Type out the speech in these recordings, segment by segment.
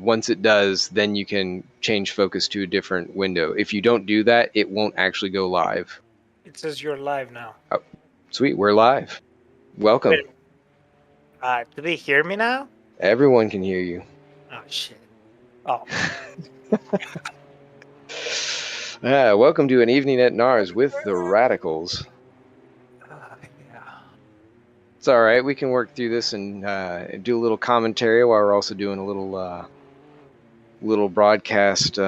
once it does, then you can change focus to a different window. If you don't do that, it won't actually go live. It says you're live now. Oh, sweet, we're live. Welcome. Do they hear me now? Everyone can hear you. Oh shit. Oh. Welcome to an evening at NARS with the Radicals. Yeah. It's all right. We can work through this and do a little commentary while we're also doing a little broadcast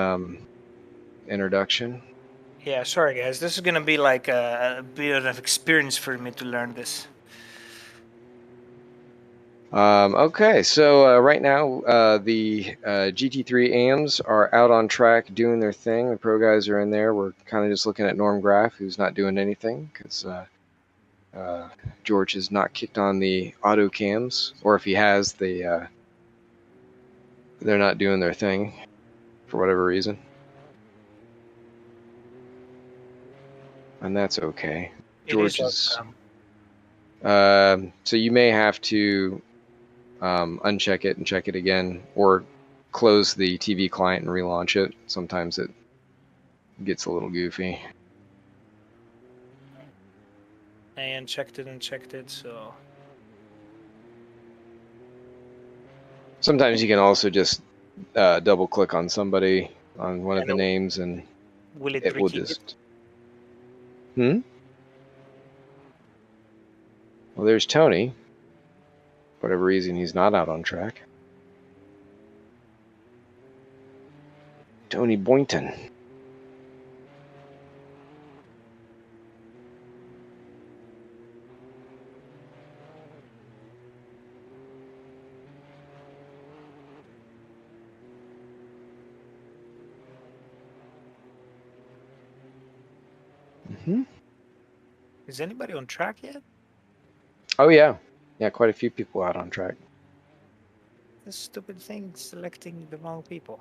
introduction. Yeah, sorry guys. This is gonna be like a bit of experience for me to learn this. Okay, so right now the GT3 AMs are out on track doing their thing. The pro guys are in there. We're kind of just looking at Norm Graff, who's not doing anything because George has not kicked on the auto cams, or if he has, they're not doing their thing for whatever reason. And that's okay. George is so you may have to uncheck it and check it again, or close the TV client and relaunch it. Sometimes it gets a little goofy. I unchecked it and checked it, so... Sometimes you can also just double click on somebody, on one of the names, and it will just... Well, there's Tony. For whatever reason, he's not out on track. Tony Boynton. Is anybody on track yet? Oh yeah, quite a few people out on track. This stupid thing selecting the wrong people.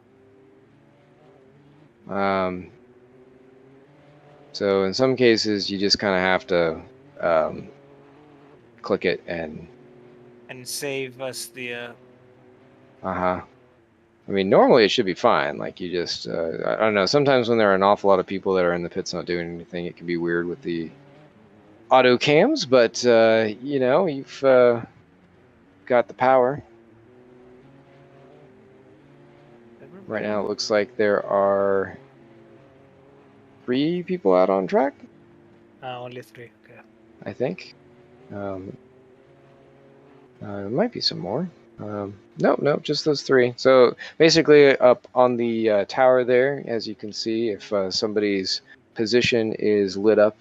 So in some cases, you just kind of have to click it and save us the. I mean, normally it should be fine. Like you just, I don't know. Sometimes when there are an awful lot of people that are in the pits not doing anything, it can be weird with the auto cams. But you know, you've got the power. Right now, it looks like there are 3 people out on track. Only 3. Okay. I think. There might be some more. No, just those 3. So basically up on the tower there, as you can see, if somebody's position is lit up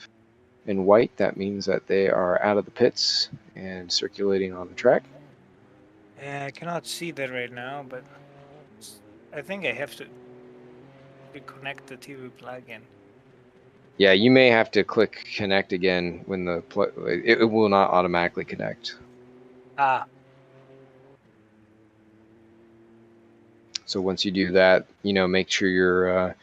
in white, that means that they are out of the pits and circulating on the track. I cannot see that right now, but I think I have to reconnect the TV plug-in. Yeah, you may have to click connect again when it will not automatically connect. So once you do that, you know, make sure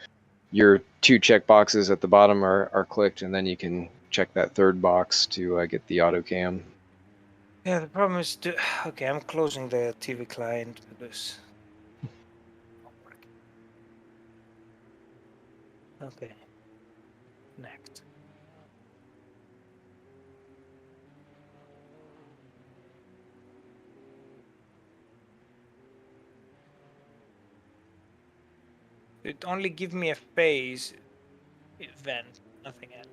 your 2 check boxes at the bottom are clicked, and then you can check that 3rd box to get the auto cam. Yeah, the problem is, okay, I'm closing the TV client for this. Okay, next. It only gives me a phase event, nothing else.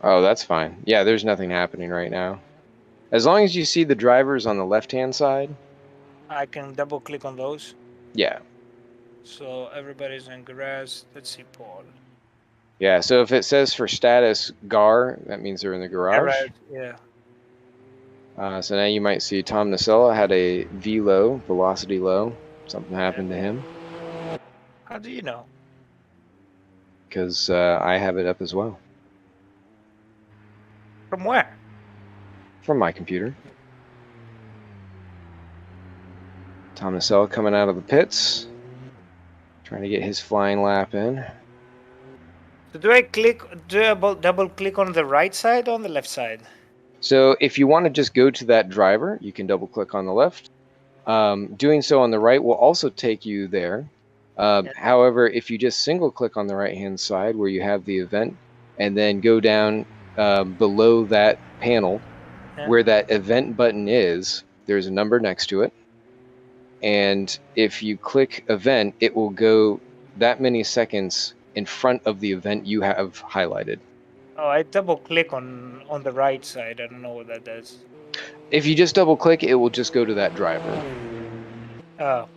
Oh, that's fine. Yeah, there's nothing happening right now. As long as you see the drivers on the left-hand side. I can double click on those? Yeah. So everybody's in garage. Let's see, Paul. Yeah, so if it says for status GAR, that means they're in the garage. Yeah. So now you might see Tom Nacella had a V-low, velocity low. Something happened to him. How do you know? Because I have it up as well. From where? From my computer. Tom Nacella coming out of the pits. Trying to get his flying lap in. So do I double click on the right side or on the left side? So if you want to just go to that driver, you can double click on the left. Doing so on the right will also take you there. However, if you just single click on the right hand side where you have the event and then go down below that panel where that event button is, there's a number next to it. And if you click event, it will go that many seconds in front of the event you have highlighted. Oh, I double click on the right side. I don't know what that does. If you just double click, it will just go to that driver. Oh.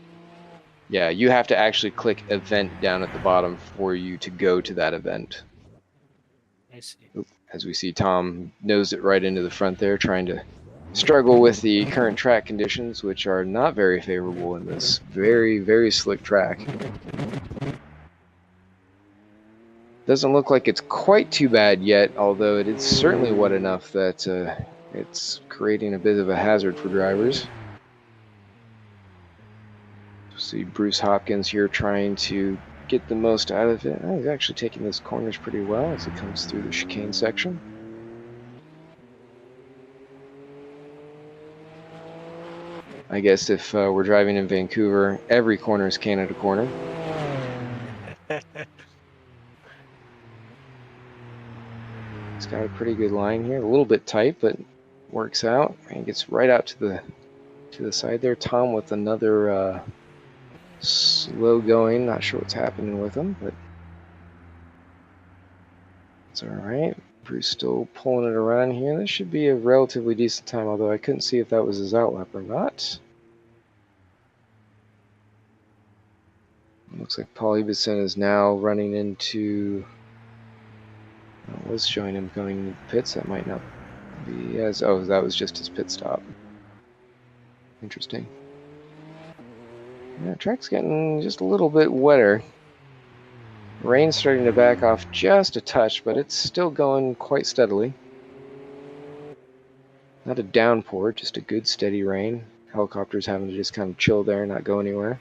Yeah, you have to actually click event down at the bottom for you to go to that event. I see. As we see, Tom nosed it right into the front there, trying to struggle with the current track conditions, which are not very favorable in this very, very slick track. Doesn't look like it's quite too bad yet, although it is certainly wet enough that it's creating a bit of a hazard for drivers. See Bruce Hopkins here trying to get the most out of it. Oh, he's actually taking those corners pretty well as he comes through the chicane section. I guess if we're driving in Vancouver, every corner is Canada corner. He's got a pretty good line here, a little bit tight, but works out. And gets right out to the side there. Tom with another slow going. Not sure what's happening with him, but it's all right. Bruce still pulling it around here. This should be a relatively decent time, although I couldn't see if that was his outlap or not. Looks like Paul Ibeson is now running into. I was showing him going into the pits. That might not be as. Oh, that was just his pit stop. Interesting. Yeah, track's getting just a little bit wetter. Rain's starting to back off just a touch, but it's still going quite steadily. Not a downpour, just a good steady rain. Helicopters having to just kind of chill there, not go anywhere.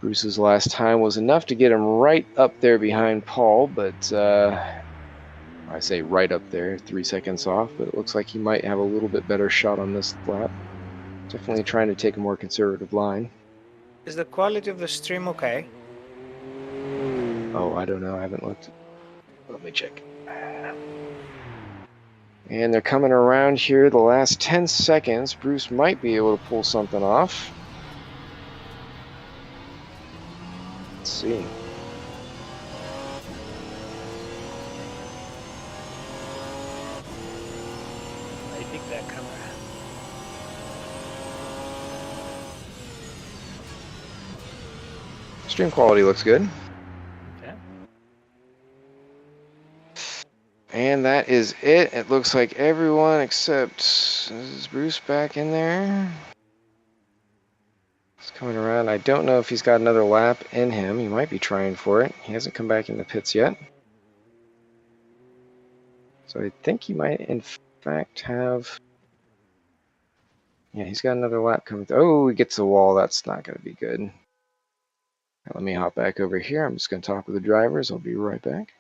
Bruce's last time was enough to get him right up there behind Paul, but I say right up there, 3 seconds off, but it looks like he might have a little bit better shot on this lap. Definitely trying to take a more conservative line. Is the quality of the stream okay? Oh, I don't know. I haven't looked. Let me check. And they're coming around here the last 10 seconds. Bruce might be able to pull something off. Let's see. I dig that camera. Stream quality looks good. Okay. And that is it. It looks like everyone except, is Bruce back in there? He's coming around. I don't know if he's got another lap in him. He might be trying for it. He hasn't come back in the pits yet. So I think he might, in fact, have... Yeah, he's got another lap coming through. Oh, he gets the wall. That's not going to be good. Let me hop back over here. I'm just going to talk with the drivers. I'll be right back.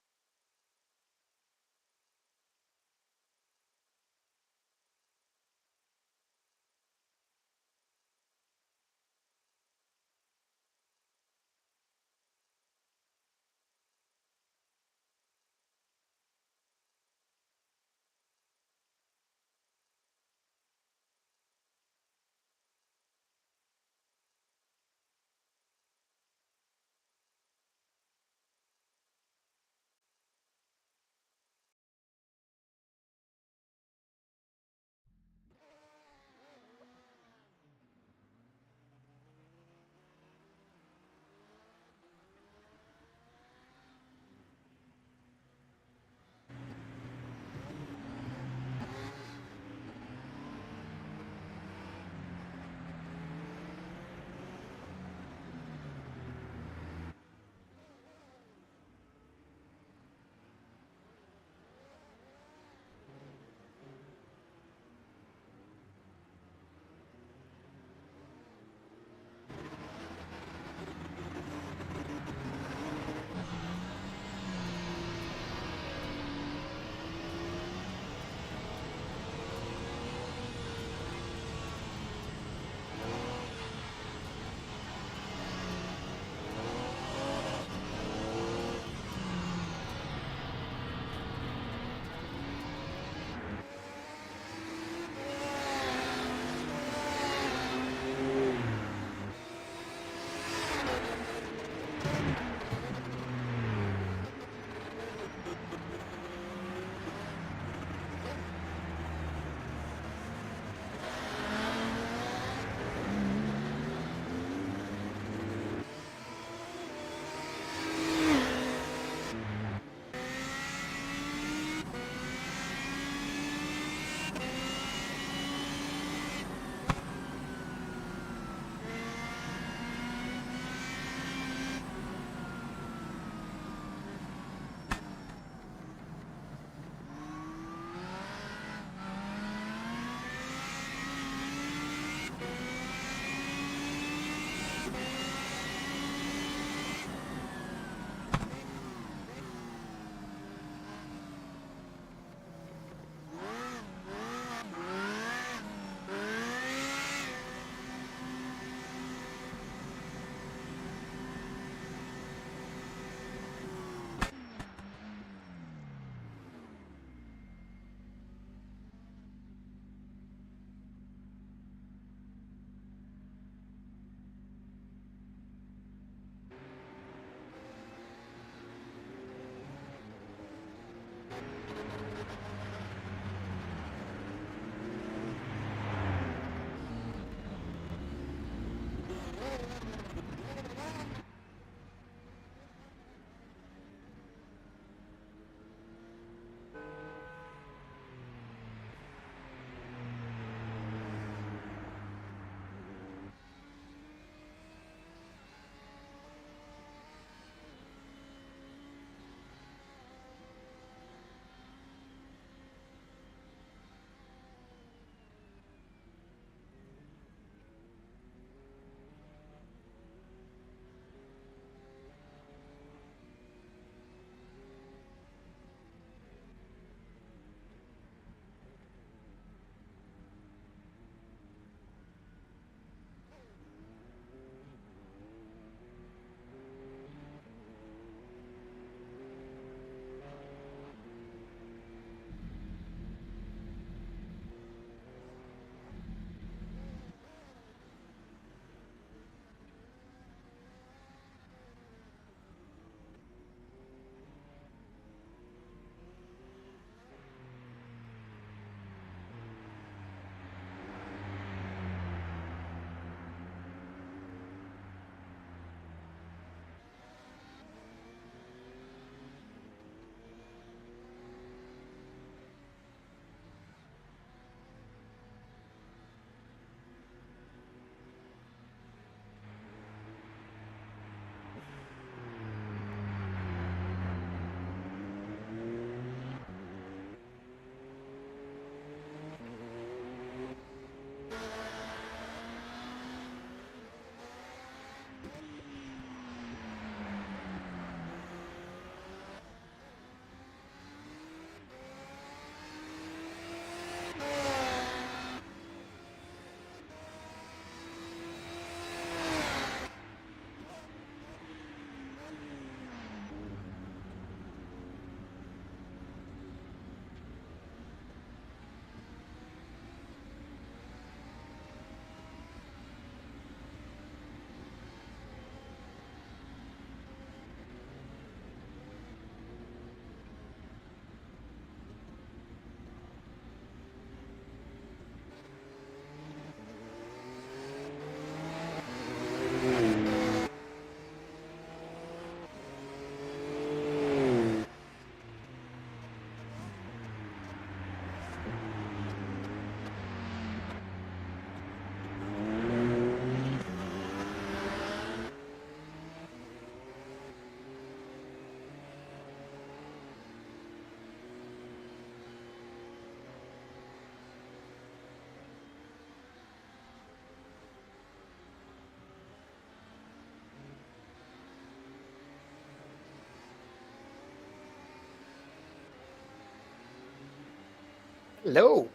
Hello.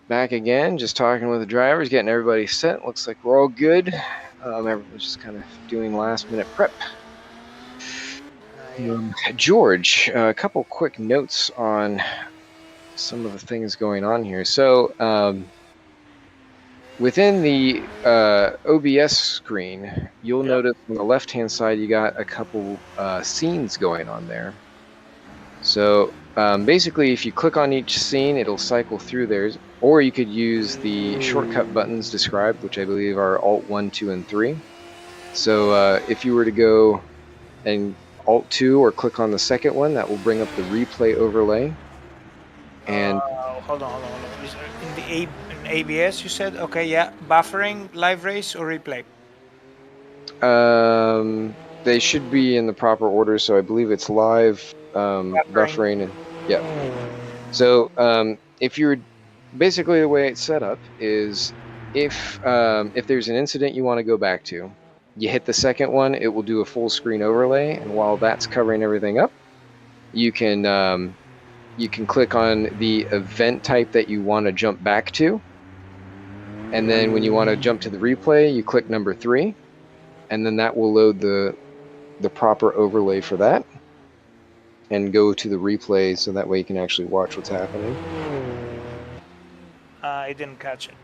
Back again, just talking with the drivers, getting everybody set. Looks like we're all good. Everyone's just kind of doing last-minute prep. George, a couple quick notes on some of the things going on here. So, within the OBS screen, you'll notice on the left-hand side you got a couple scenes going on there. So basically, if you click on each scene, it'll cycle through theirs, or you could use the shortcut buttons described, which I believe are Alt 1, 2, and 3. So if you were to go and Alt 2 or click on the second one, that will bring up the replay overlay. And hold on. In ABS, you said? Okay, yeah. Buffering, live race, or replay? They should be in the proper order, so I believe it's live, buffering, and yeah. So if you're basically, the way it's set up is if there's an incident you want to go back to, you hit the second one, it will do a full screen overlay, and while that's covering everything up, you can click on the event type that you want to jump back to, and then when you want to jump to the replay, you click number 3, and then that will load the proper overlay for that and go to the replay, so that way you can actually watch what's happening. I didn't catch it.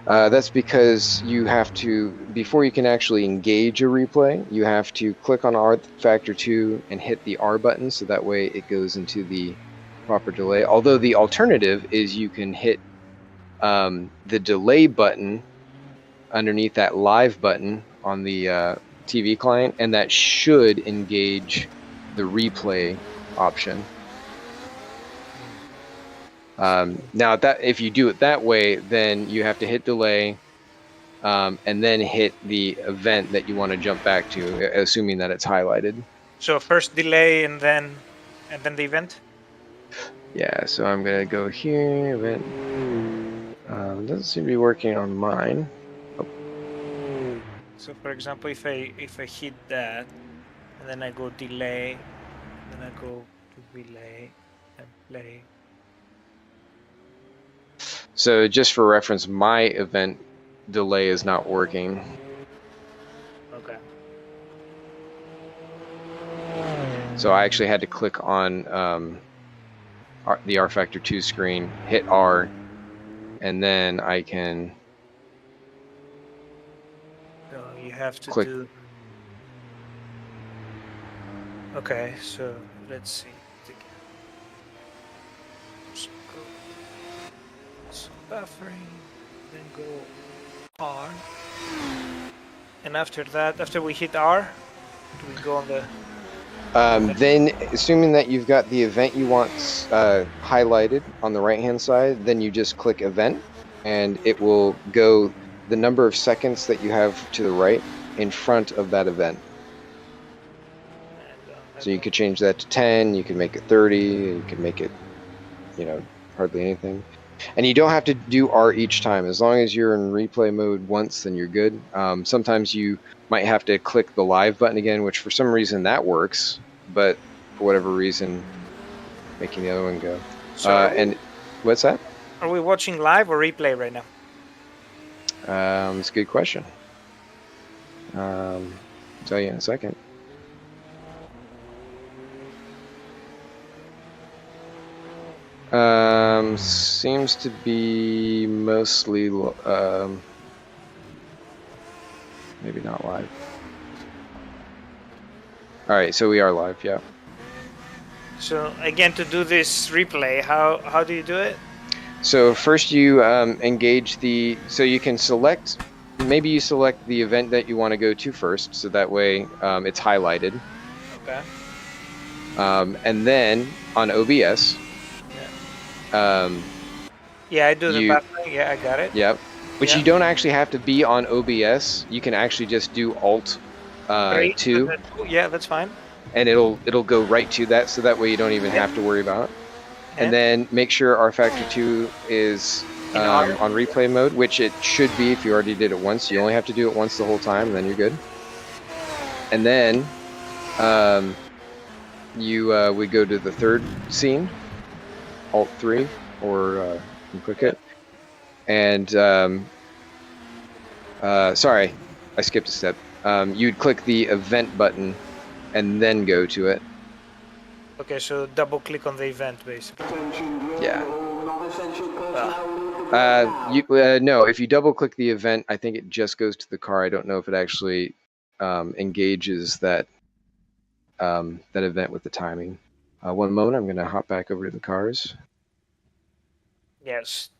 That's because you have to, before you can actually engage a replay, you have to click on R factor 2 and hit the R button, so that way it goes into the proper delay. Although the alternative is you can hit the delay button underneath that live button on the TV client, and that should engage the replay option. Now, if you do it that way, then you have to hit delay and then hit the event that you want to jump back to, assuming that it's highlighted. So first delay and then the event? Yeah, so I'm going to go here, event. Doesn't seem to be working on mine. Oh. So for example, if I hit that, and then I go delay, then I go to relay and play. So just for reference, my event delay is not working. Okay. So I actually had to click on the R factor 2 screen, hit R, and then I can So you have to click. do. Okay, so let's see. So buffering, then go R, and after that, after we hit R, do we go on the? Then, assuming that you've got the event you want highlighted on the right-hand side, then you just click event, and it will go the number of seconds that you have to the right in front of that event. So you could change that to 10, you can make it 30, you can make it, hardly anything. And you don't have to do R each time. As long as you're in replay mode once, then you're good. Sometimes you might have to click the live button again, which for some reason that works, but for whatever reason, making the other one go. And what's that? Are we watching live or replay right now? It's a good question. I'll tell you in a second. Seems to be mostly maybe not live. All right, so we are live, yeah. So again, to do this replay, how do you do it? So first you engage so you can select, maybe you select the event that you want to go to first, so that way it's highlighted. Okay. And then on OBS, yeah, I do the buffering. Yeah, I got it. Yep. Which you don't actually have to be on OBS. You can actually just do Alt 2. Yeah, that's fine. And it'll go right to that, so that way you don't even have to worry about it. And then make sure R factor 2 is on replay mode, which it should be if you already did it once. You only have to do it once the whole time, and then you're good. And then you would go to the third scene. Alt-3, or you can click it. And sorry, I skipped a step. You'd click the event button and then go to it. Okay, so double click on the event basically. Yeah. No, if you double click the event, I think it just goes to the car. I don't know if it actually engages that that event with the timing. One moment, I'm going to hop back over to the cars. Yes.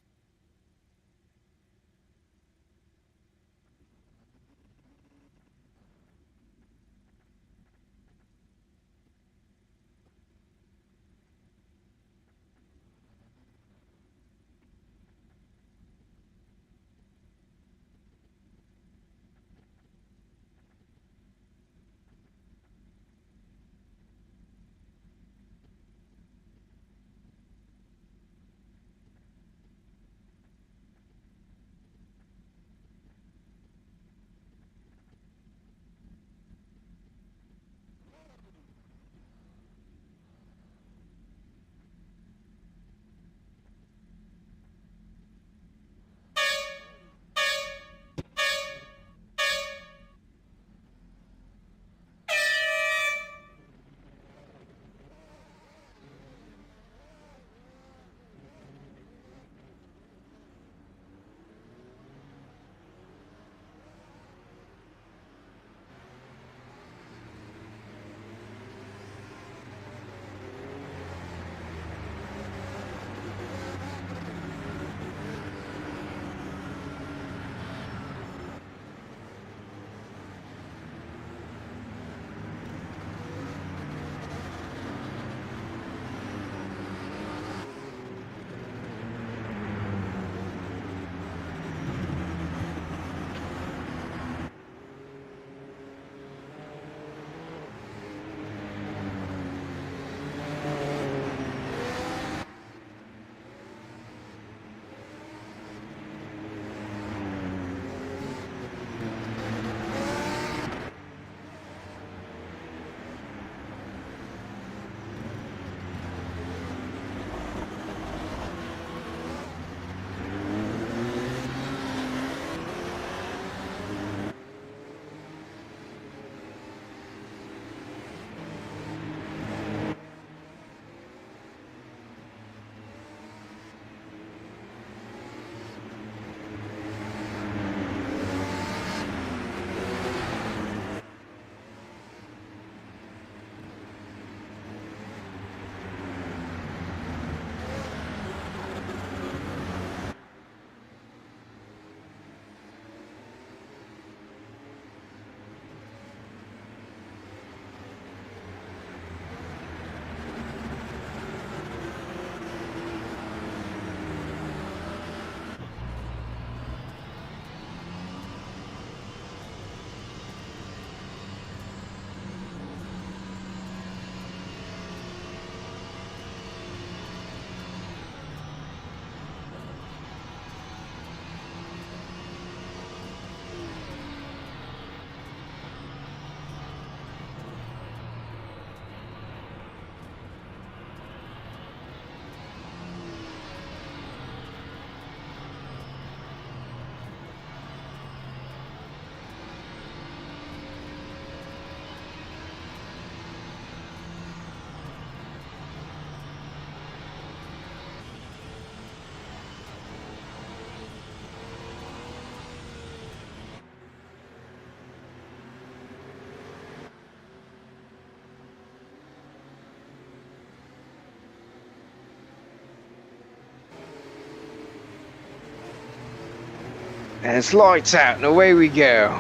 And it's lights out, and away we go.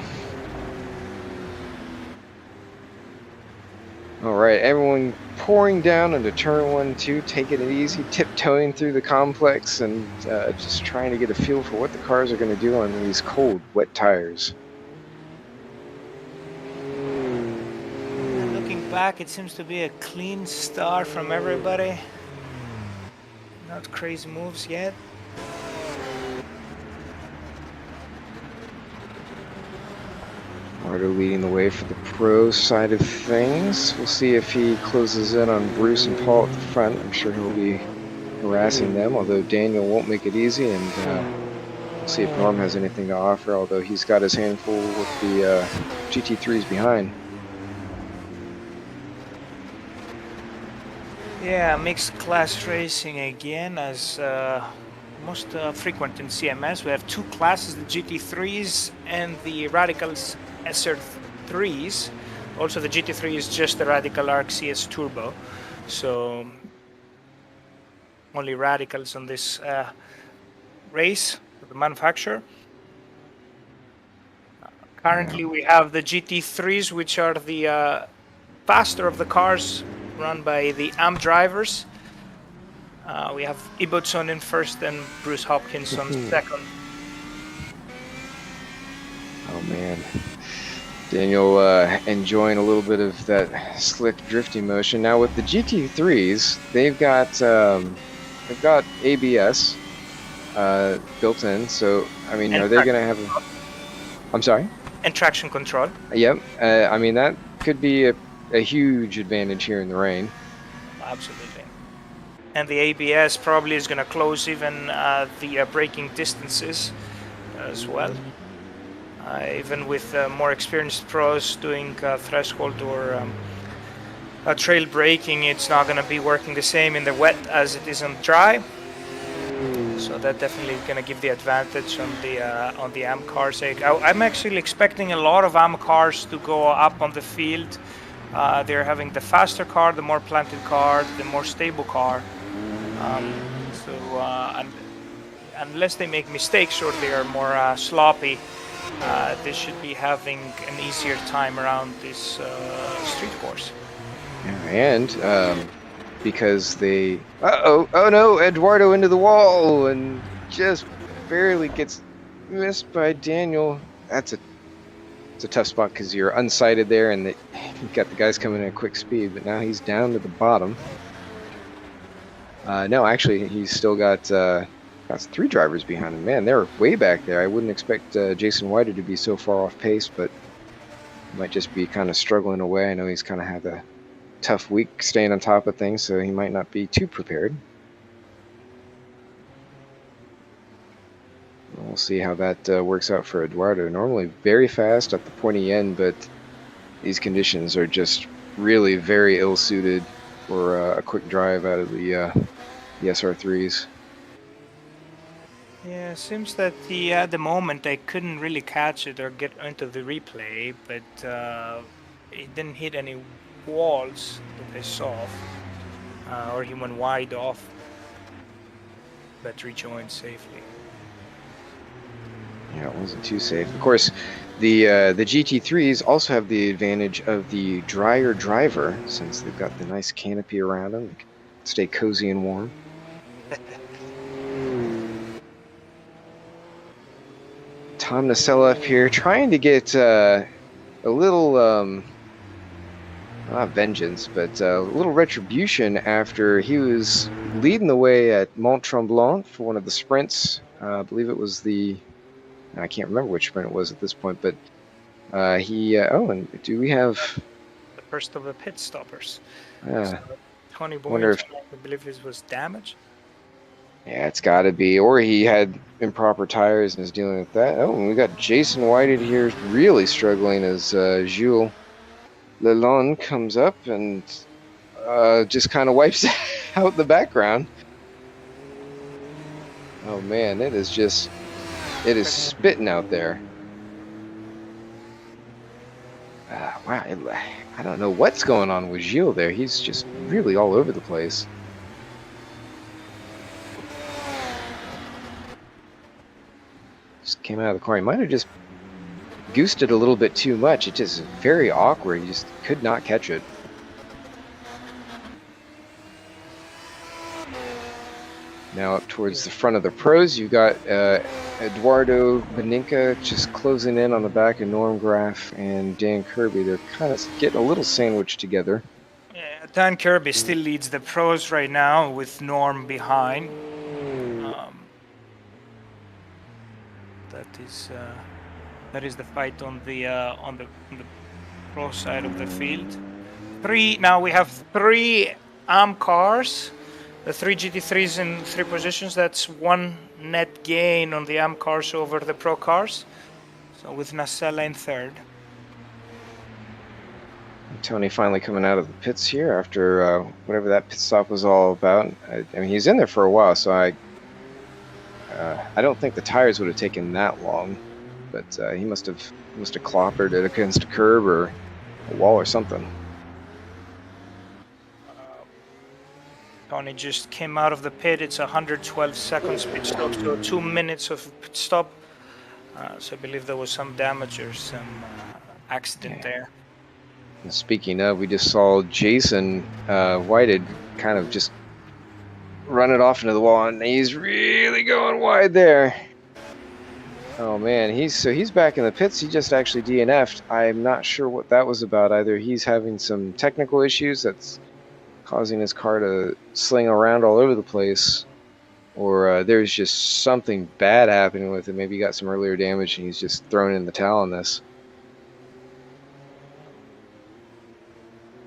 All right, everyone pouring down into turn 1, 2, taking it easy, tiptoeing through the complex, and just trying to get a feel for what the cars are going to do on these cold, wet tires. And looking back, it seems to be a clean start from everybody. Not crazy moves yet. Mardo leading the way for the pro side of things. We'll see if he closes in on Bruce and Paul at the front. I'm sure he'll be harassing them, although Daniel won't make it easy, and we'll see if Norm has anything to offer, although he's got his handful with the GT3s behind. Yeah, mixed class racing again, as most frequent in CMS. We have two classes, the GT3s and the Radicals SR3s. Also, the GT3 is just the Radical Arc CS Turbo, so only Radicals on this race for the manufacturer. Currently, we have the GT3s, which are the faster of the cars, run by the AM drivers. We have Ibbotson in first and Bruce Hopkins on second. Oh man, Daniel enjoying a little bit of that slick drifting motion. Now with the GT3s, they've got ABS built in. So I mean, are they going to have? I'm sorry. And traction control. Yep. I mean, that could be a huge advantage here in the rain. Absolutely. And the ABS probably is going to close even the braking distances as well. Even with more experienced pros doing threshold or trail braking, it's not going to be working the same in the wet as it is on dry. So that definitely going to give the advantage on the AM cars. I'm actually expecting a lot of AM cars to go up on the field. They're having the faster car, the more planted car, the more stable car. Unless they make mistakes or they are more sloppy, they should be having an easier time around this street course. Yeah, and because they... oh no, Eduardo into the wall and just barely gets missed by Daniel. It's a tough spot because you're unsighted there and you've got the guys coming in at quick speed, but now he's down to the bottom. No, actually, he's still got 3 drivers behind him. Man, they're way back there. I wouldn't expect Jason Whiter to be so far off pace, but he might just be kind of struggling away. I know he's kind of had a tough week staying on top of things, so he might not be too prepared. We'll see how that works out for Eduardo. Normally very fast at the pointy end, but these conditions are just really very ill-suited for a quick drive out of the SR3s. Yeah, it seems that at the moment I couldn't really catch it or get into the replay, but it didn't hit any walls that I saw, or he went wide off, but rejoined safely. Yeah, it wasn't too safe. Of course, the GT3s also have the advantage of the drier driver, since they've got the nice canopy around them. They can stay cozy and warm. Tom Nacella up here trying to get a little, not vengeance, but a little retribution after he was leading the way at Mont Tremblant for one of the sprints. I believe it was I can't remember which sprint it was at this point, but and do we have... The first of the pit stoppers. So Tony Boyd, I believe this was damage. Yeah, it's got to be. Or he had improper tires and is dealing with that. Oh, and we got Jason Whited here really struggling as Jules Lalonde comes up and just kind of wipes out the background. Oh, man, it is spitting out there. Wow, I don't know what's going on with Gilles there. He's just really all over the place. Just came out of the corner. He might have just goosed it a little bit too much. It just very awkward. He just could not catch it. Now up towards the front of the pros, you've got Eduardo Beninca just closing in on the back of Norm Graff and Dan Kirby. They're kind of getting a little sandwiched together. Yeah, Dan Kirby still leads the pros right now with Norm behind. That is the fight on the pro side of the field. Now we have 3 AM cars The 3 GT3s in 3 positions, that's 1 net gain on the AM cars over the Pro cars. So with Nacella in 3rd. Tony finally coming out of the pits here after whatever that pit stop was all about. I mean, he's in there for a while, so I don't think the tires would have taken that long, but he must have clobbered it against a curb or a wall or something. Tony just came out of the pit. It's 112 seconds pit stop, so 2 minutes of pit stop. So I believe there was some damage or some accident there. And speaking of, we just saw Jason Whited kind of just run it off into the wall, and he's really going wide there. Oh man, he's back in the pits. He just actually DNF'd. I'm not sure what that was about. Either he's having some technical issues that's causing his car to sling around all over the place, or there's just something bad happening with it. Maybe he got some earlier damage and he's just throwing in the towel on this.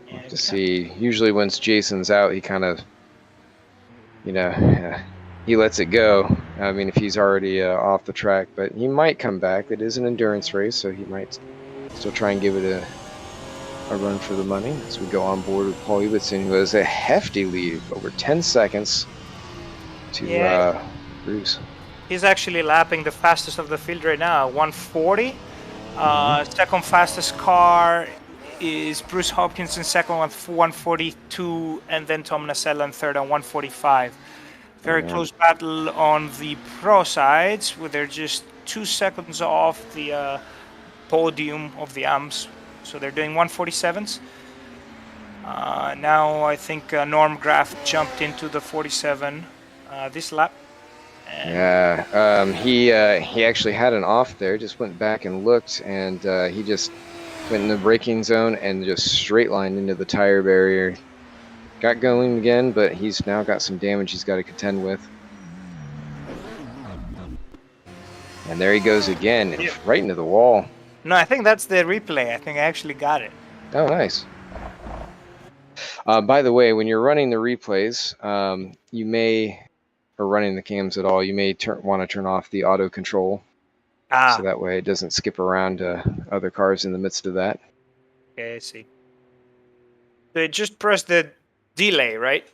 We'll have to see. Usually once Jason's out, he kind of, he lets it go. I mean, if he's already off the track, but he might come back. It is an endurance race, so he might still try and give it a run for the money as we go on board with Paul Ibbotson, who has a hefty lead, over 10 seconds to Bruce. He's actually lapping the fastest of the field right now, 140. Second fastest car is Bruce Hopkins in second with 142, and then Tom Nacella in third on 145. Very close battle on the pro sides, where they're just 2 seconds off the podium of the AMs. So they're doing 147s. Now I think Norm Graff jumped into the 47 this lap. He actually had an off there, just went back and looked, and he just went in the braking zone and just straight lined into the tire barrier. Got going again, but he's now got some damage he's got to contend with. And there he goes again, right into the wall. No, I think that's the replay. I think I actually got it. Oh, nice. By the way, when you're running the replays, you may, or running the cams at all, you may want to turn off the auto control. So that way it doesn't skip around other cars in the midst of that. Okay, I see. So just press the delay, right?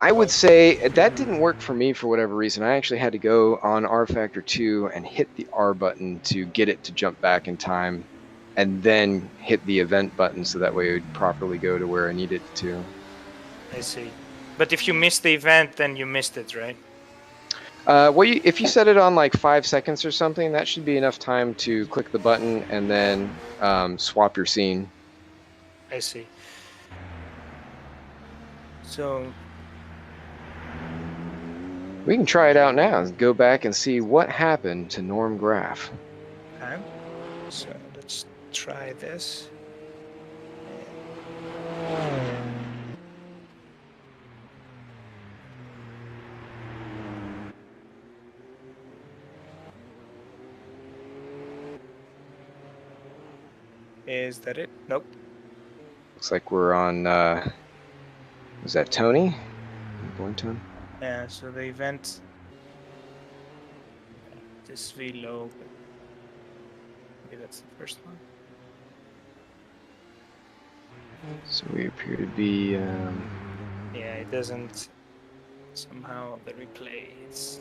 I would say that didn't work for me for whatever reason. I actually had to go on R Factor 2 and hit the R button to get it to jump back in time, and then hit the event button so that way it would properly go to where I needed it to. I see. But if you missed the event, then you missed it, right? Well, if you set it on like 5 seconds or something, that should be enough time to click the button and then swap your scene. I see. So we can try it out now and go back and see what happened to Norm Graff. Okay. So let's try this. Is that it? Nope. Looks like we're on, was that Tony? Born Tony? Yeah, so the event, this V-low, maybe that's the first one. So we appear to be, yeah, it doesn't, somehow the replay, it's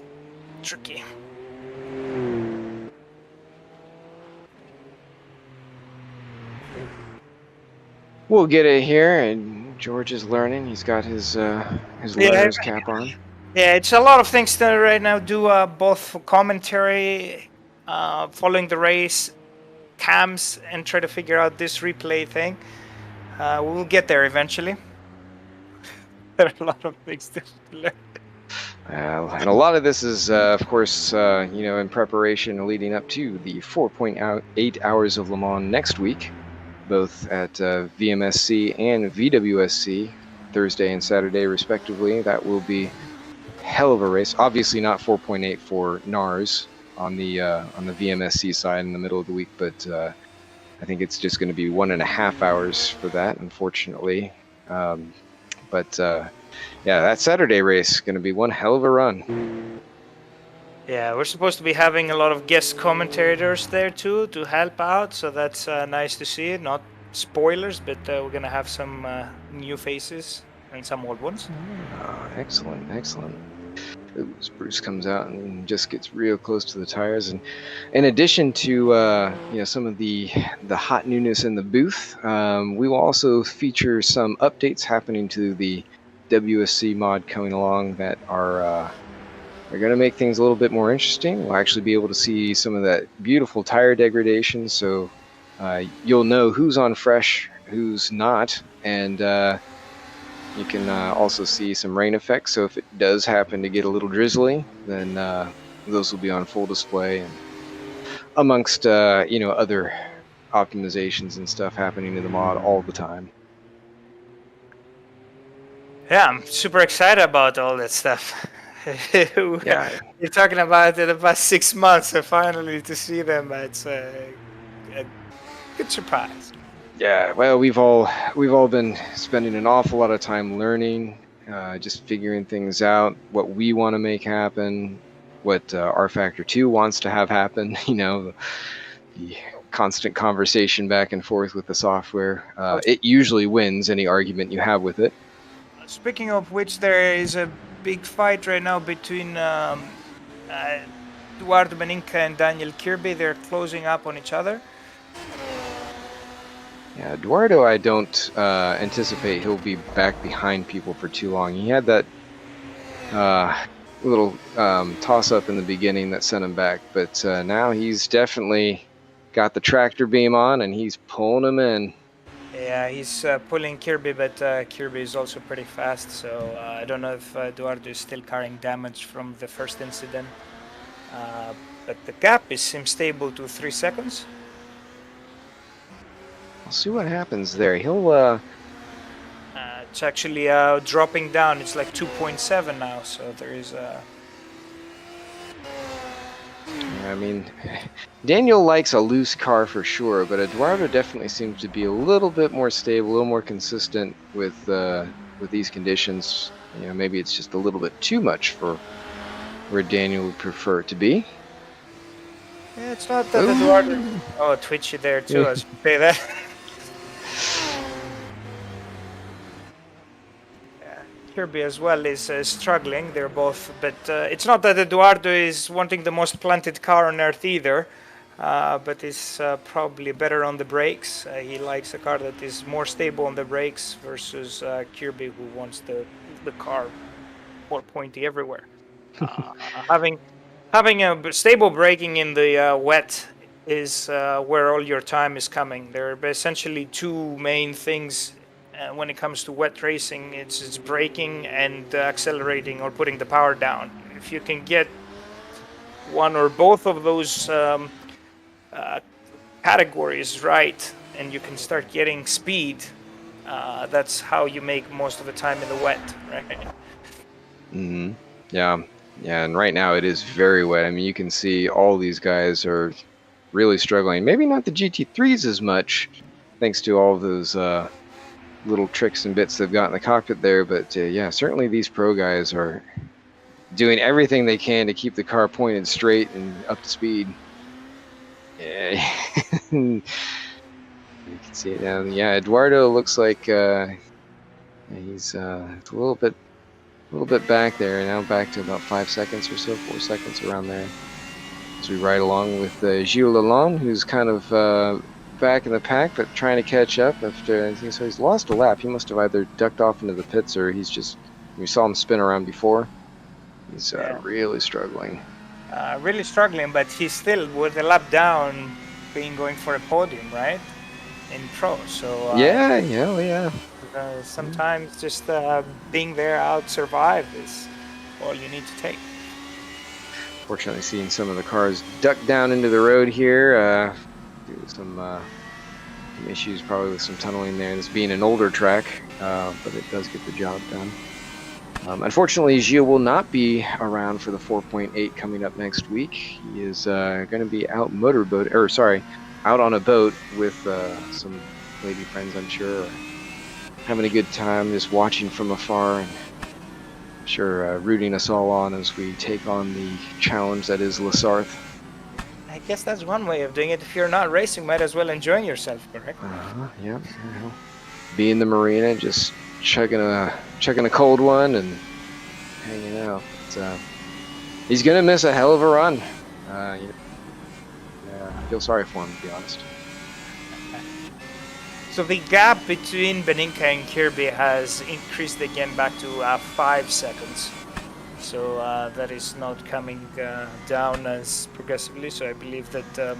tricky. We'll get it here, and George is learning. He's got his learner's cap on. Yeah, it's a lot of things to right now do, both commentary, following the race, cams, and try to figure out this replay thing. We'll get there eventually. There are a lot of things to learn. And a lot of this is, of course, in preparation leading up to the 4.8 hours of Le Mans next week, both at VMSC and VWSC, Thursday and Saturday, respectively. That will be a hell of a race. Obviously, not 4.8 for NARS on the VMSC side in the middle of the week, but I think it's just going to be 1.5 hours for that, unfortunately. But yeah, that Saturday race is going to be one hell of a run. Yeah, we're supposed to be having a lot of guest commentators there too to help out, so that's nice to see. Not spoilers, but we're gonna have some new faces and some old ones. Excellent, excellent. Ooh, Bruce comes out and just gets real close to the tires. And in addition to some of the hot newness in the booth, we will also feature some updates happening to the WSC mod coming along that are going to make things a little bit more interesting. We'll actually be able to see some of that beautiful tire degradation, so you'll know who's on fresh, who's not, and you can also see some rain effects. So if it does happen to get a little drizzly, then those will be on full display, and amongst other optimizations and stuff happening to the mod all the time. Yeah, I'm super excited about all that stuff. Yeah, You're talking about it the past 6 months, and finally to see them, it's a good surprise. Yeah, well, we've all been spending an awful lot of time learning, just figuring things out, what we want to make happen, what R Factor 2 wants to have happen. The constant conversation back and forth with the software. It usually wins any argument you have with it. Speaking of which, there is a big fight right now between Eduardo Beninca and Daniel Kirby. They're closing up on each other. Yeah, Eduardo, I don't anticipate he'll be back behind people for too long. He had that little toss-up in the beginning that sent him back, but now he's definitely got the tractor beam on, and he's pulling him in. Yeah, he's pulling Kirby, but Kirby is also pretty fast, so I don't know if Eduardo is still carrying damage from the first incident. But the gap seems stable to 3 seconds. We'll see what happens there. He'll it's actually dropping down. It's like 2.7 now, so there is I mean, Daniel likes a loose car for sure, but Eduardo definitely seems to be a little bit more stable, a little more consistent with these conditions. Maybe it's just a little bit too much for where Daniel would prefer it to be. Yeah, it's not that Eduardo. Oh, twitchy there too. I was gonna say that. Kirby as well is struggling. They're both, but it's not that Eduardo is wanting the most planted car on earth either, but is probably better on the brakes. He likes a car that is more stable on the brakes versus Kirby, who wants the car more pointy everywhere. Having a stable braking in the wet is where all your time is coming. There are essentially two main things. When it comes to wet racing, it's braking and accelerating or putting the power down. If you can get one or both of those categories right, and you can start getting speed, that's how you make most of the time in the wet, right? Mm-hmm. Yeah, and right now it is very wet. I mean, you can see all these guys are really struggling. Maybe not the GT3s as much, thanks to all of those little tricks and bits they've got in the cockpit there, but yeah, certainly these pro guys are doing everything they can to keep the car pointed straight and up to speed. Yeah. You can see it now. Yeah, Eduardo looks like he's a little bit back there, now back to about 5 seconds or so, 4 seconds around there, as we ride along with Gilles Lalonde, who's kind of back in the pack, but trying to catch up after. So he's lost a lap. He must have either ducked off into the pits, or he's just. We saw him spin around before. He's really struggling. But he's still with a lap down, going for a podium, right? In pro, so. Yeah. Sometimes just being there out survive is all you need to take. Fortunately, seeing some of the cars duck down into the road here. Some issues probably with some tunneling there, this being an older track, but it does get the job done. Unfortunately, Gilles will not be around for the 4.8 coming up next week. He is going to be out out on a boat with some lady friends, I'm sure, having a good time, just watching from afar, and I'm sure rooting us all on as we take on the challenge that is Lasarth. I guess that's one way of doing it. If you're not racing, might as well enjoy yourself, correct? Yeah. Be in the marina, just chugging a cold one and hanging out. He's gonna miss a hell of a run. I feel sorry for him, to be honest. So the gap between Beninka and Kirby has increased again back to 5 seconds. So that is not coming down as progressively. So I believe that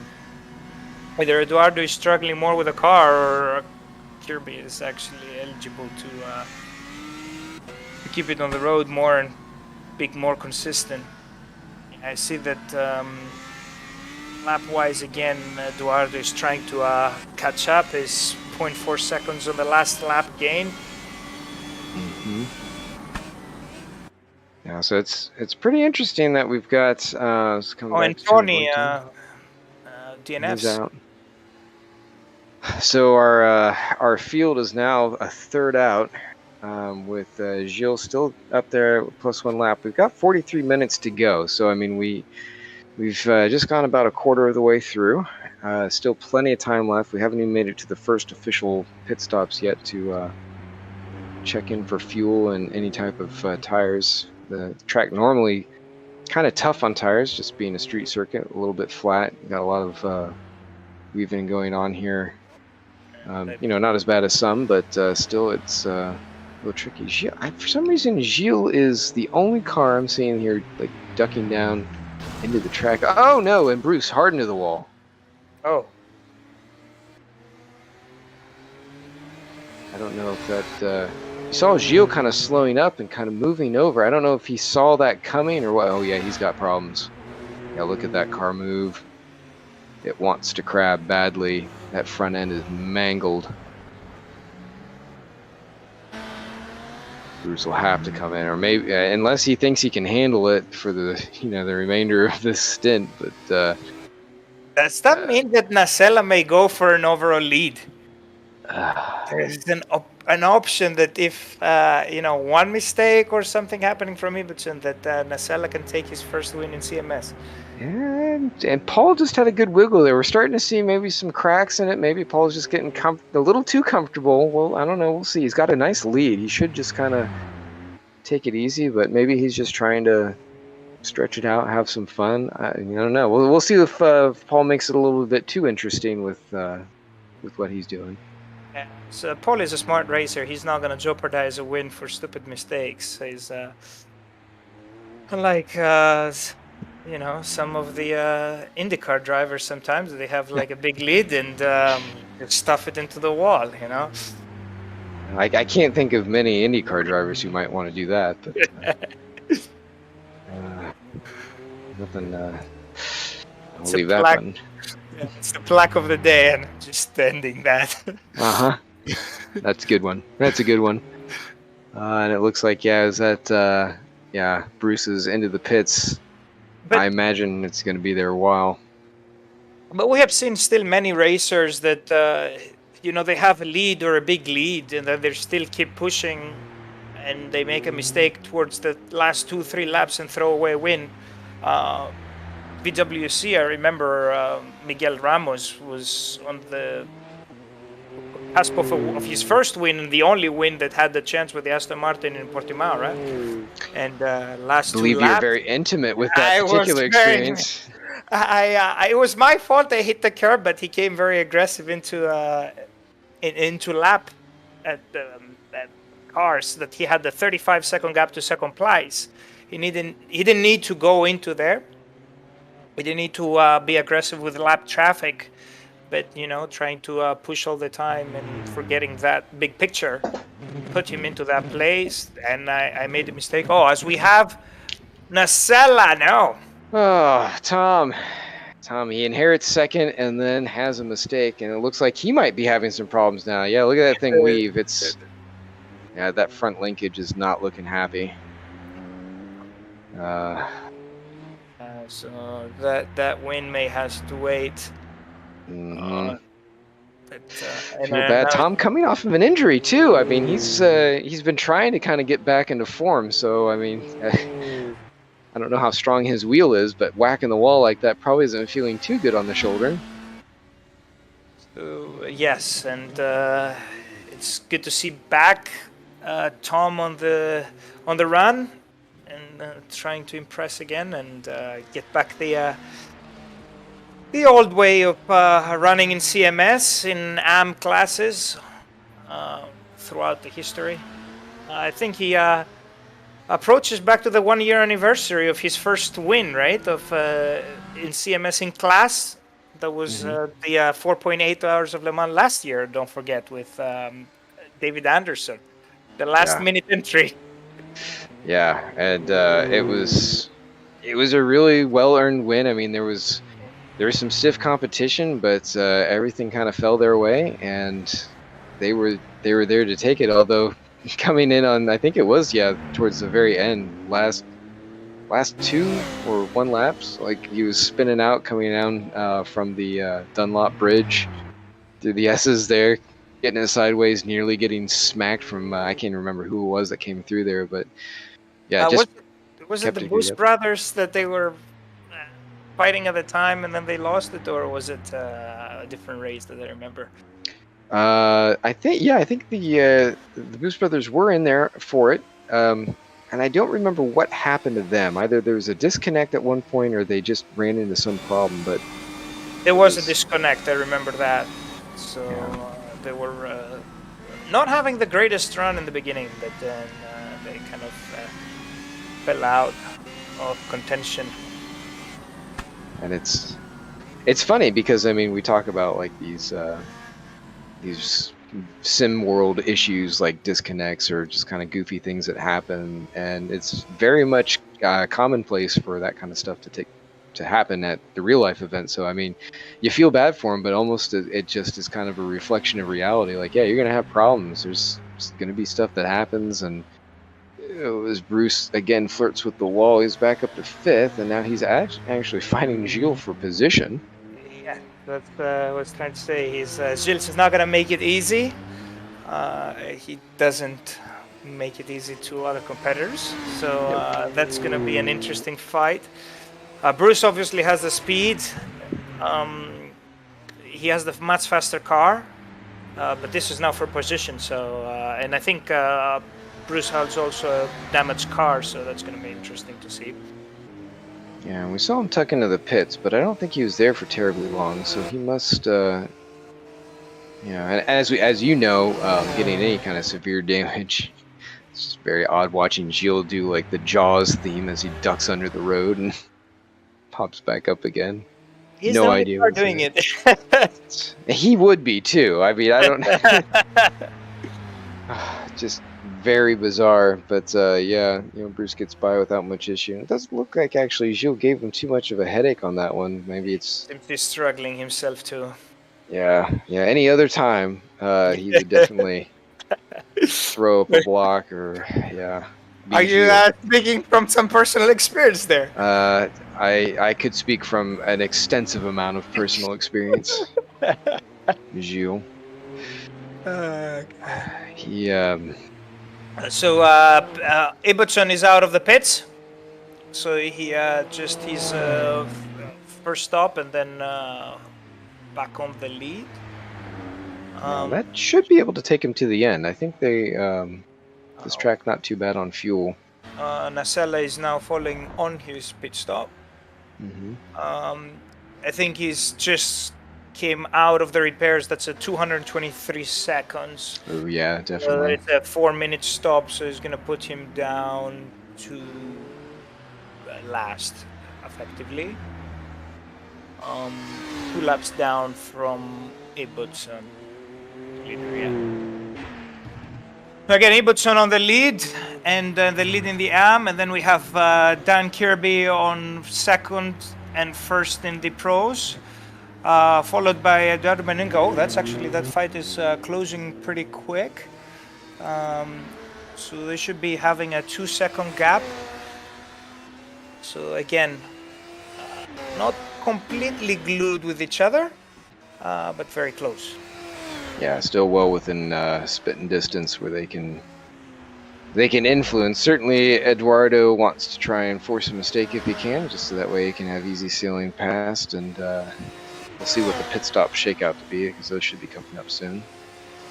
either Eduardo is struggling more with the car, or Kirby is actually eligible to keep it on the road more and be more consistent. I see that lap-wise again, Eduardo is trying to catch up. His 0.4 seconds on the last lap gain. Mm-hmm. Yeah, so it's pretty interesting that we've got and Tony DNFs. Out. So our field is now a third out, with Gilles still up there plus 1 lap. We've got 43 minutes to go, so I mean we've just gone about a quarter of the way through. Still plenty of time left. We haven't even made it to the first official pit stops yet to check in for fuel and any type of tires. The track normally kind of tough on tires, just being a street circuit, a little bit flat. Got a lot of weaving going on here. Not as bad as some, but still it's a little tricky. For some reason, Gilles is the only car I'm seeing here like ducking down into the track. Oh no, and Bruce hard into the wall. Oh. I don't know if that... you saw Gilles kind of slowing up and kind of moving over. I don't know if he saw that coming or what. Oh yeah, he's got problems. Yeah, look at that car move. It wants to crab badly. That front end is mangled. Bruce will have to come in, or maybe unless he thinks he can handle it for the the remainder of this stint. But does that mean that Nacella may go for an overall lead? There's an option that if one mistake or something happening from Ibbotson, that Nacella can take his first win in CMS. And Paul just had a good wiggle there. We're starting to see maybe some cracks in it. Maybe Paul's just getting a little too comfortable. Well, I don't know. We'll see. He's got a nice lead. He should just kind of take it easy, but maybe he's just trying to stretch it out, have some fun. I don't know. We'll see if Paul makes it a little bit too interesting with what he's doing. Yeah. So Paul is a smart racer. He's not going to jeopardize a win for stupid mistakes. He's unlike some of the IndyCar drivers. Sometimes they have like a big lead and stuff it into the wall. I can't think of many IndyCar drivers who might want to do that. But, nothing. I'll leave that one. It's the plaque of the day, and just ending that. That's a good one. That's a good one. And it looks like is that Bruce is into the pits. But I imagine it's going to be there a while. But we have seen still many racers that they have a lead or a big lead, and then they still keep pushing, and they make a mistake towards the last 2-3 laps and throw away a win. VWC, I remember Miguel Ramos was on the cusp of his first win, and the only win that had the chance with the Aston Martin in Portimao, right? And last 2 laps... I believe you're very intimate with that particular experience. It was my fault I hit the curb, but he came very aggressive into lap at cars that he had the 35-second gap to second place. He didn't need to go into there. We didn't need to be aggressive with lap traffic, but trying to push all the time and forgetting that big picture put him into that place, and I made a mistake. Oh, as we have Nacella now. Oh, Tom, he inherits second and then has a mistake, and it looks like he might be having some problems now. Yeah, look at that thing weave. That front linkage is not looking happy. So that win may has to wait. Mm-hmm. Feel bad. Tom coming off of an injury too. I mean, he's been trying to kind of get back into form. So I mean, I don't know how strong his wheel is, but whacking the wall like that probably isn't feeling too good on the shoulder. So, yes, and it's good to see back Tom on the run and trying to impress again and get back the old way of running in CMS in AM classes throughout the history. I think he approaches back to the 1-year anniversary of his first win, right? Of in CMS in class. That was the 4.8 hours of Le Mans last year. Don't forget, with David Anderson, the last minute entry. Yeah, and it was a really well-earned win. I mean, there was some stiff competition, but everything kind of fell their way, and they were there to take it. Although coming in on, I think it was towards the very end, last 2 or 1 laps, like he was spinning out coming down from the Dunlop Bridge through the S's there, getting it sideways, nearly getting smacked from I can't remember who it was that came through there, but was it the Bush brothers that they were fighting at the time and then they lost it, or was it a different race that I remember? I think the Boost Brothers were in there for it, and I don't remember what happened to them. Either there was a disconnect at one point, or they just ran into some problem. But there was a disconnect. I remember that. So they were not having the greatest run in the beginning, but then they kind of fell out of contention. And it's funny because I mean we talk about like these sim world issues like disconnects or just kind of goofy things that happen, and it's very much commonplace for that kind of stuff to happen at the real life event. So I mean, you feel bad for them, but almost it just is kind of a reflection of reality. Like, yeah, you're gonna have problems. There's gonna be stuff that happens, and as Bruce again flirts with the wall, he's back up to 5th, and now he's actually fighting Gilles for position. That's what I was trying to say. Gilles is not going to make it easy. He doesn't make it easy to other competitors. So that's going to be an interesting fight. Bruce obviously has the speed. He has the much faster car. But this is now for position. So, and I think Bruce has also a damaged car. So that's going to be interesting to see. Yeah, we saw him tuck into the pits, but I don't think he was there for terribly long, so he must, and as you know, getting any kind of severe damage, it's just very odd watching Gilles do like the Jaws theme as he ducks under the road and pops back up again. He's no idea what's doing it. He would be too. I mean, I don't. Just very bizarre, but Bruce gets by without much issue. It doesn't look like actually Gilles gave him too much of a headache on that one. Maybe it's simply struggling himself too. Yeah. Any other time, he would definitely throw up a block or Are you speaking from some personal experience there? I could speak from an extensive amount of personal experience. Gilles. He So Ibbotson is out of the pits. So he his first stop and then back on the lead. That should be able to take him to the end. I think they this track not too bad on fuel. Nacella is now following on his pit stop. I think he's just came out of the repairs. That's at 223 seconds. Oh yeah, definitely. It's a 4-minute stop, so it's going to put him down to last, effectively. 2 laps down from Ibbotson. Again, Ibbotson on the lead, and the lead in the AM, and then we have Dan Kirby on 2nd and 1st in the pros. Followed by Eduardo Meninga. Oh, that fight is closing pretty quick. So they should be having a 2-second gap. So again, not completely glued with each other, but very close. Yeah, still well within spitting distance where they can influence. Certainly, Eduardo wants to try and force a mistake if he can, just so that way he can have easy sealing past, and we'll see what the pit stops shake out to be, because those should be coming up soon.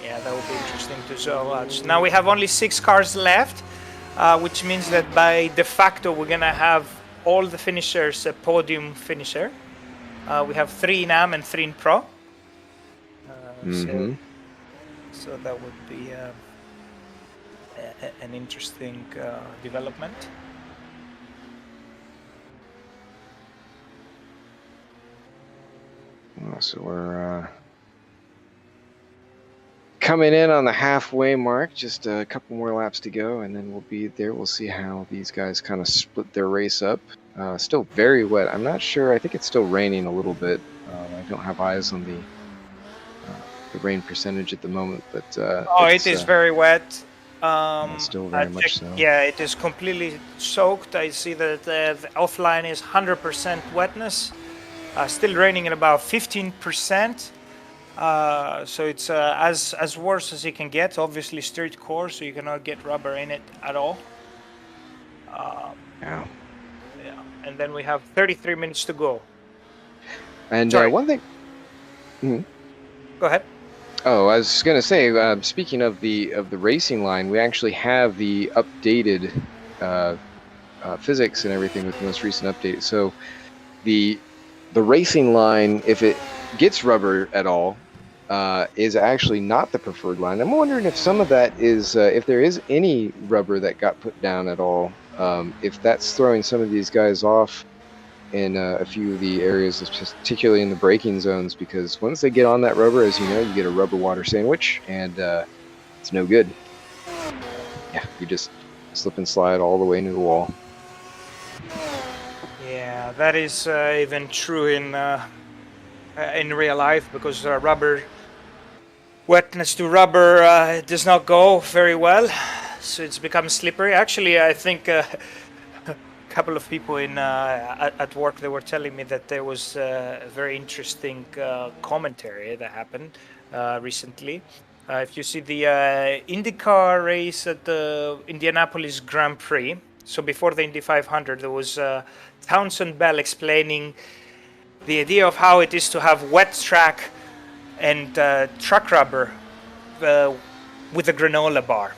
Yeah, that will be interesting to watch. Now we have only 6 cars left, which means that by de facto we're gonna have all the finishers a podium finisher. We have 3 in AM and 3 in Pro. So that would be an interesting development. So we're coming in on the halfway mark, just a couple more laps to go, and then we'll be there. We'll see how these guys kind of split their race up. Still very wet. I'm not sure. I think it's still raining a little bit. I don't have eyes on the rain percentage at the moment, but it is very wet. Still very much so. Yeah, it is completely soaked. I see that the offline is 100% wetness. Still raining at about 15%. So it's as worse as you can get. Obviously street course, so you cannot get rubber in it at all. Yeah. And then we have 33 minutes to go. And one thing. Go ahead. Oh, I was just gonna say, speaking of the racing line, we actually have the updated physics and everything with the most recent update. So the racing line, if it gets rubber at all, is actually not the preferred line. I'm wondering if some of that is, if there is any rubber that got put down at all, if that's throwing some of these guys off in a few of the areas, particularly in the braking zones, because once they get on that rubber, as you know, you get a rubber water sandwich, and it's no good. Yeah, you just slip and slide all the way into the wall. Yeah, that is even true in real life, because rubber wetness to rubber does not go very well, so it's become slippery. Actually, I think a couple of people at work, they were telling me that there was a very interesting commentary that happened recently. If you see the IndyCar race at the Indianapolis Grand Prix, so before the Indy 500, there was Townsend Bell explaining the idea of how it is to have wet track and truck rubber with a granola bar.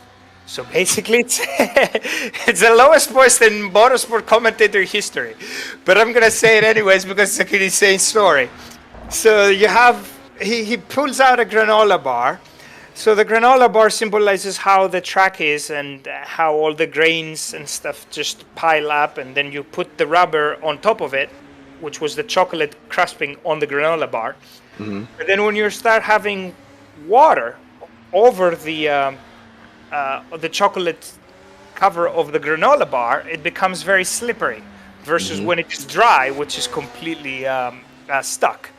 So basically, it's the lowest voice in motorsport commentator history. But I'm going to say it anyways because it's an insane story. So you have, he pulls out a granola bar. So the granola bar symbolizes how the track is and how all the grains and stuff just pile up. And then you put the rubber on top of it, which was the chocolate crusping on the granola bar. Mm-hmm. But then when you start having water over the chocolate cover of the granola bar, it becomes very slippery versus when it is dry, which is completely stuck.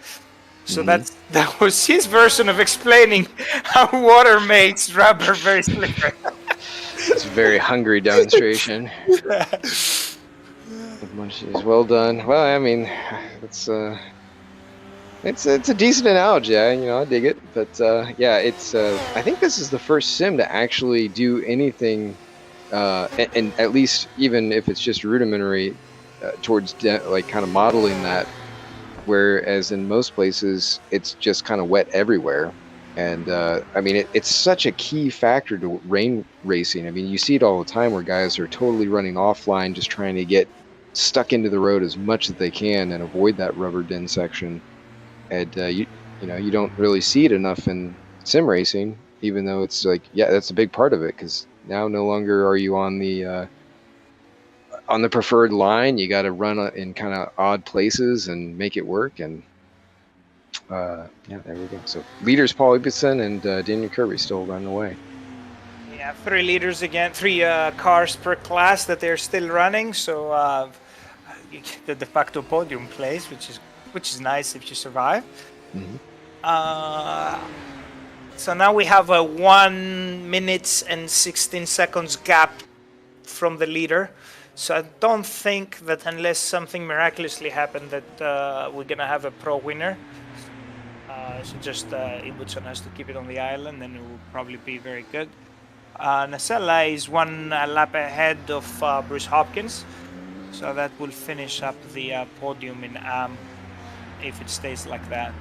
So that was his version of explaining how water makes rubber very slippery. It's a very hungry demonstration. Well done. Well, I mean, it's a decent analogy. I dig it. But yeah, it's. I think this is the first sim to actually do anything, and at least even if it's just rudimentary, towards like kind of modeling that. Whereas in most places, it's just kind of wet everywhere. And I mean, it's such a key factor to rain racing. I mean, you see it all the time where guys are totally running offline, just trying to get stuck into the road as much as they can and avoid that rubber den section. And you don't really see it enough in sim racing, even though it's like, yeah, that's a big part of it, because now no longer are you on the preferred line. You got to run in kind of odd places and make it work. And yeah, there we go. So leaders Paul Ibbotson and Daniel Kirby still running away. Yeah, 3 leaders again, 3 cars per class that they're still running. So you get the de facto podium place, which is nice if you survive. So now we have a 1 minute and 16 seconds gap from the leader. So I don't think that unless something miraculously happened that we're gonna have a pro winner. So just Ibbotson has to keep it on the island, and it will probably be very good. Nacella is one lap ahead of Bruce Hopkins, so that will finish up the podium in AM if it stays like that.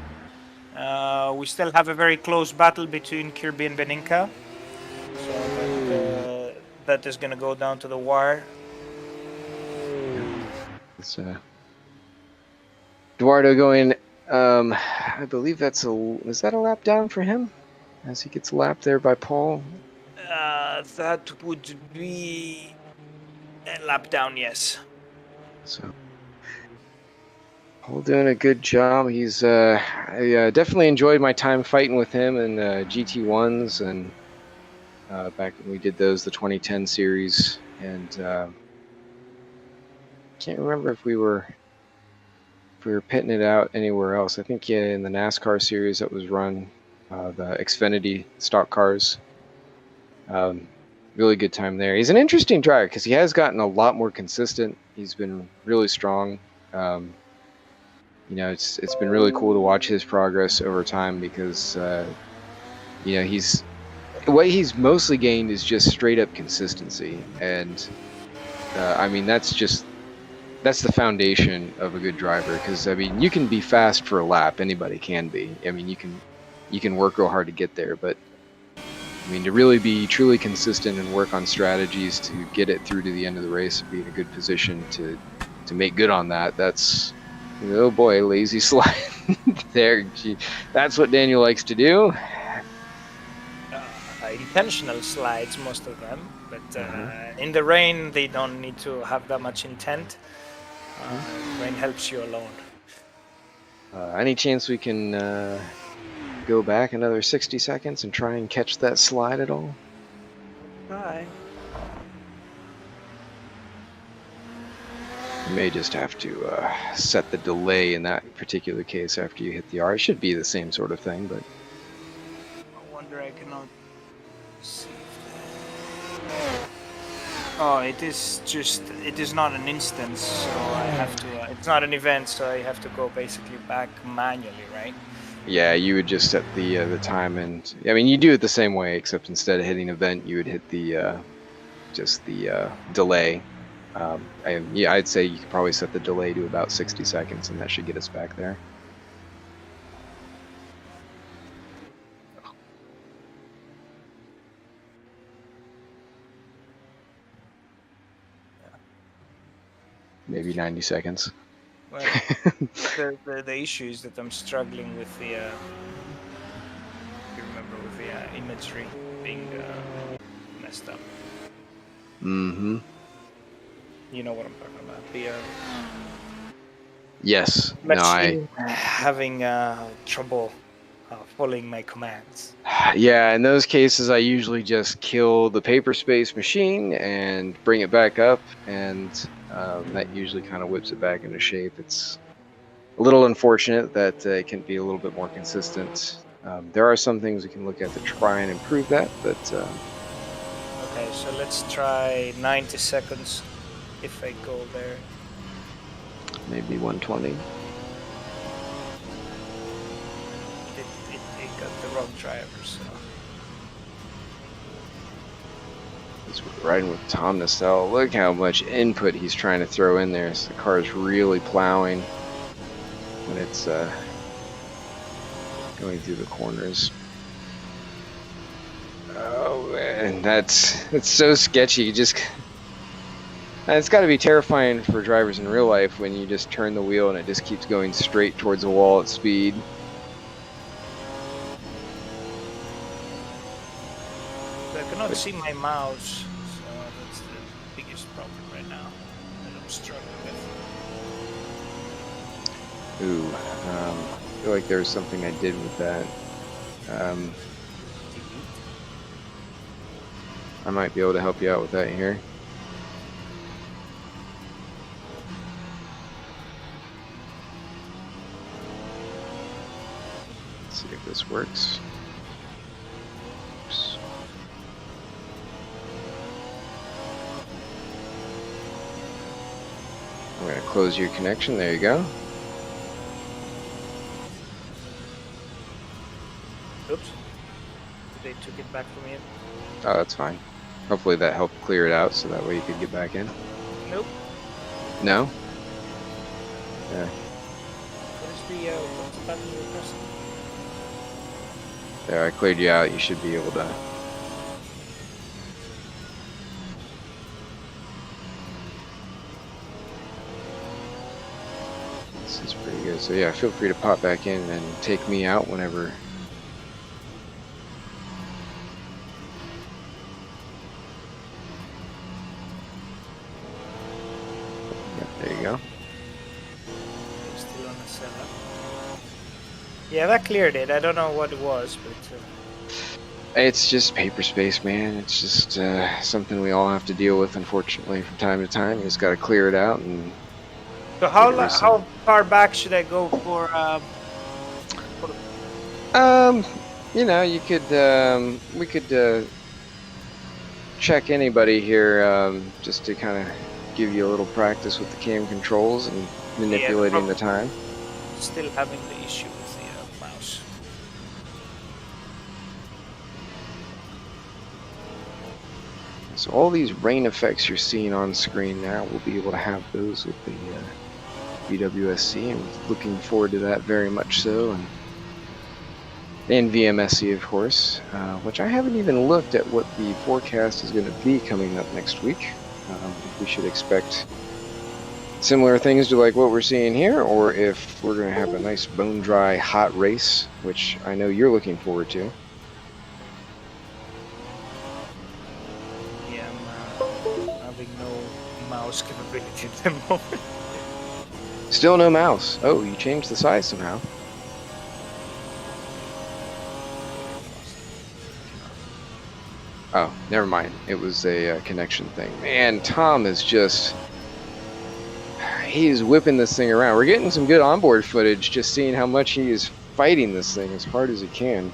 We still have a very close battle between Kirby and Beninka, so that is going to go down to the wire. It's Eduardo going. I believe that's is that a lap down for him as he gets lapped there by Paul? That would be a lap down, yes. So Paul doing a good job. He's I definitely enjoyed my time fighting with him in GT1s and back when we did those, the 2010 series, and can't remember if we were pitting it out anywhere else. I think in the NASCAR series that was run, the Xfinity stock cars. Really good time there. He's an interesting driver because he has gotten a lot more consistent. He's been really strong. It's been really cool to watch his progress over time because what he's mostly gained is just straight up consistency, and I mean that's the foundation of a good driver. Because I mean you can be fast for a lap, anybody can be. I mean you can work real hard to get there, but I mean, to really be truly consistent and work on strategies to get it through to the end of the race and be in a good position to make good on that, that's, oh boy, lazy slide there. Gee, that's what Daniel likes to do. Intentional slides, most of them, but in the rain, they don't need to have that much intent. Rain helps you alone. Any chance we can go back another 60 seconds and try and catch that slide at all? Bye. You may just have to set the delay in that particular case after you hit the R. It should be the same sort of thing, but I wonder I cannot see that. Oh, it is not an instance, so I have to, it's not an event, so I have to go basically back manually, right? Yeah, you would just set the time, and I mean you do it the same way, except instead of hitting event, you would hit the just the delay. I'd say you could probably set the delay to about 60 seconds, and that should get us back there. Maybe 90 seconds. Well, the issue is that I'm struggling with the, if you remember, with the imagery being messed up. Mm-hmm. You know what I'm talking about. The yes. machine having trouble following my commands. Yeah, in those cases, I usually just kill the paper space machine and bring it back up, and that usually kind of whips it back into shape. It's a little unfortunate that it can be a little bit more consistent. There are some things we can look at to try and improve that, but... Okay, so let's try 90 seconds if I go there. Maybe 120. It got the wrong driver, so... He's riding with Tom Nacelle. Look how much input he's trying to throw in there. So the car is really plowing when it's going through the corners. Oh man, it's so sketchy. It's got to be terrifying for drivers in real life when you just turn the wheel and it just keeps going straight towards the wall at speed. I cannot see my mouse, so that's the biggest problem right now that I'm struggling with. Ooh, I feel like there was something I did with that. I might be able to help you out with that here. Let's see if this works. Oops. I'm going to close your connection. There you go. Oops. They took it back from you. Oh, that's fine. Hopefully that helped clear it out so that way you could get back in. Nope. No? Yeah. What's the button you're pressing? There, I cleared you out. You should be able to. This is pretty good. So yeah, feel free to pop back in and take me out whenever. Yeah, there you go. Still on the setup. Yeah, that cleared it. I don't know what it was, but... It's just paper space, man. It's just something we all have to deal with, unfortunately, from time to time. You just got to clear it out. And so how far back should I go for you know, you could we could check anybody here just to kind of give you a little practice with the cam controls and manipulating the time. Still having the issue with the mouse. So all these rain effects you're seeing on screen now, we'll be able to have those with the BWSC, and looking forward to that very much so. And VMSC, of course, which I haven't even looked at what the forecast is going to be coming up next week. If we should expect similar things to like what we're seeing here, or if we're going to have a nice bone dry hot race, which I know you're looking forward to. Yeah, I'm having no mouse capability at the moment. Still no mouse. Oh, you changed the size somehow. Oh, never mind. It was a connection thing. Man, Tom is just... He's whipping this thing around. We're getting some good onboard footage, just seeing how much he is fighting this thing as hard as he can.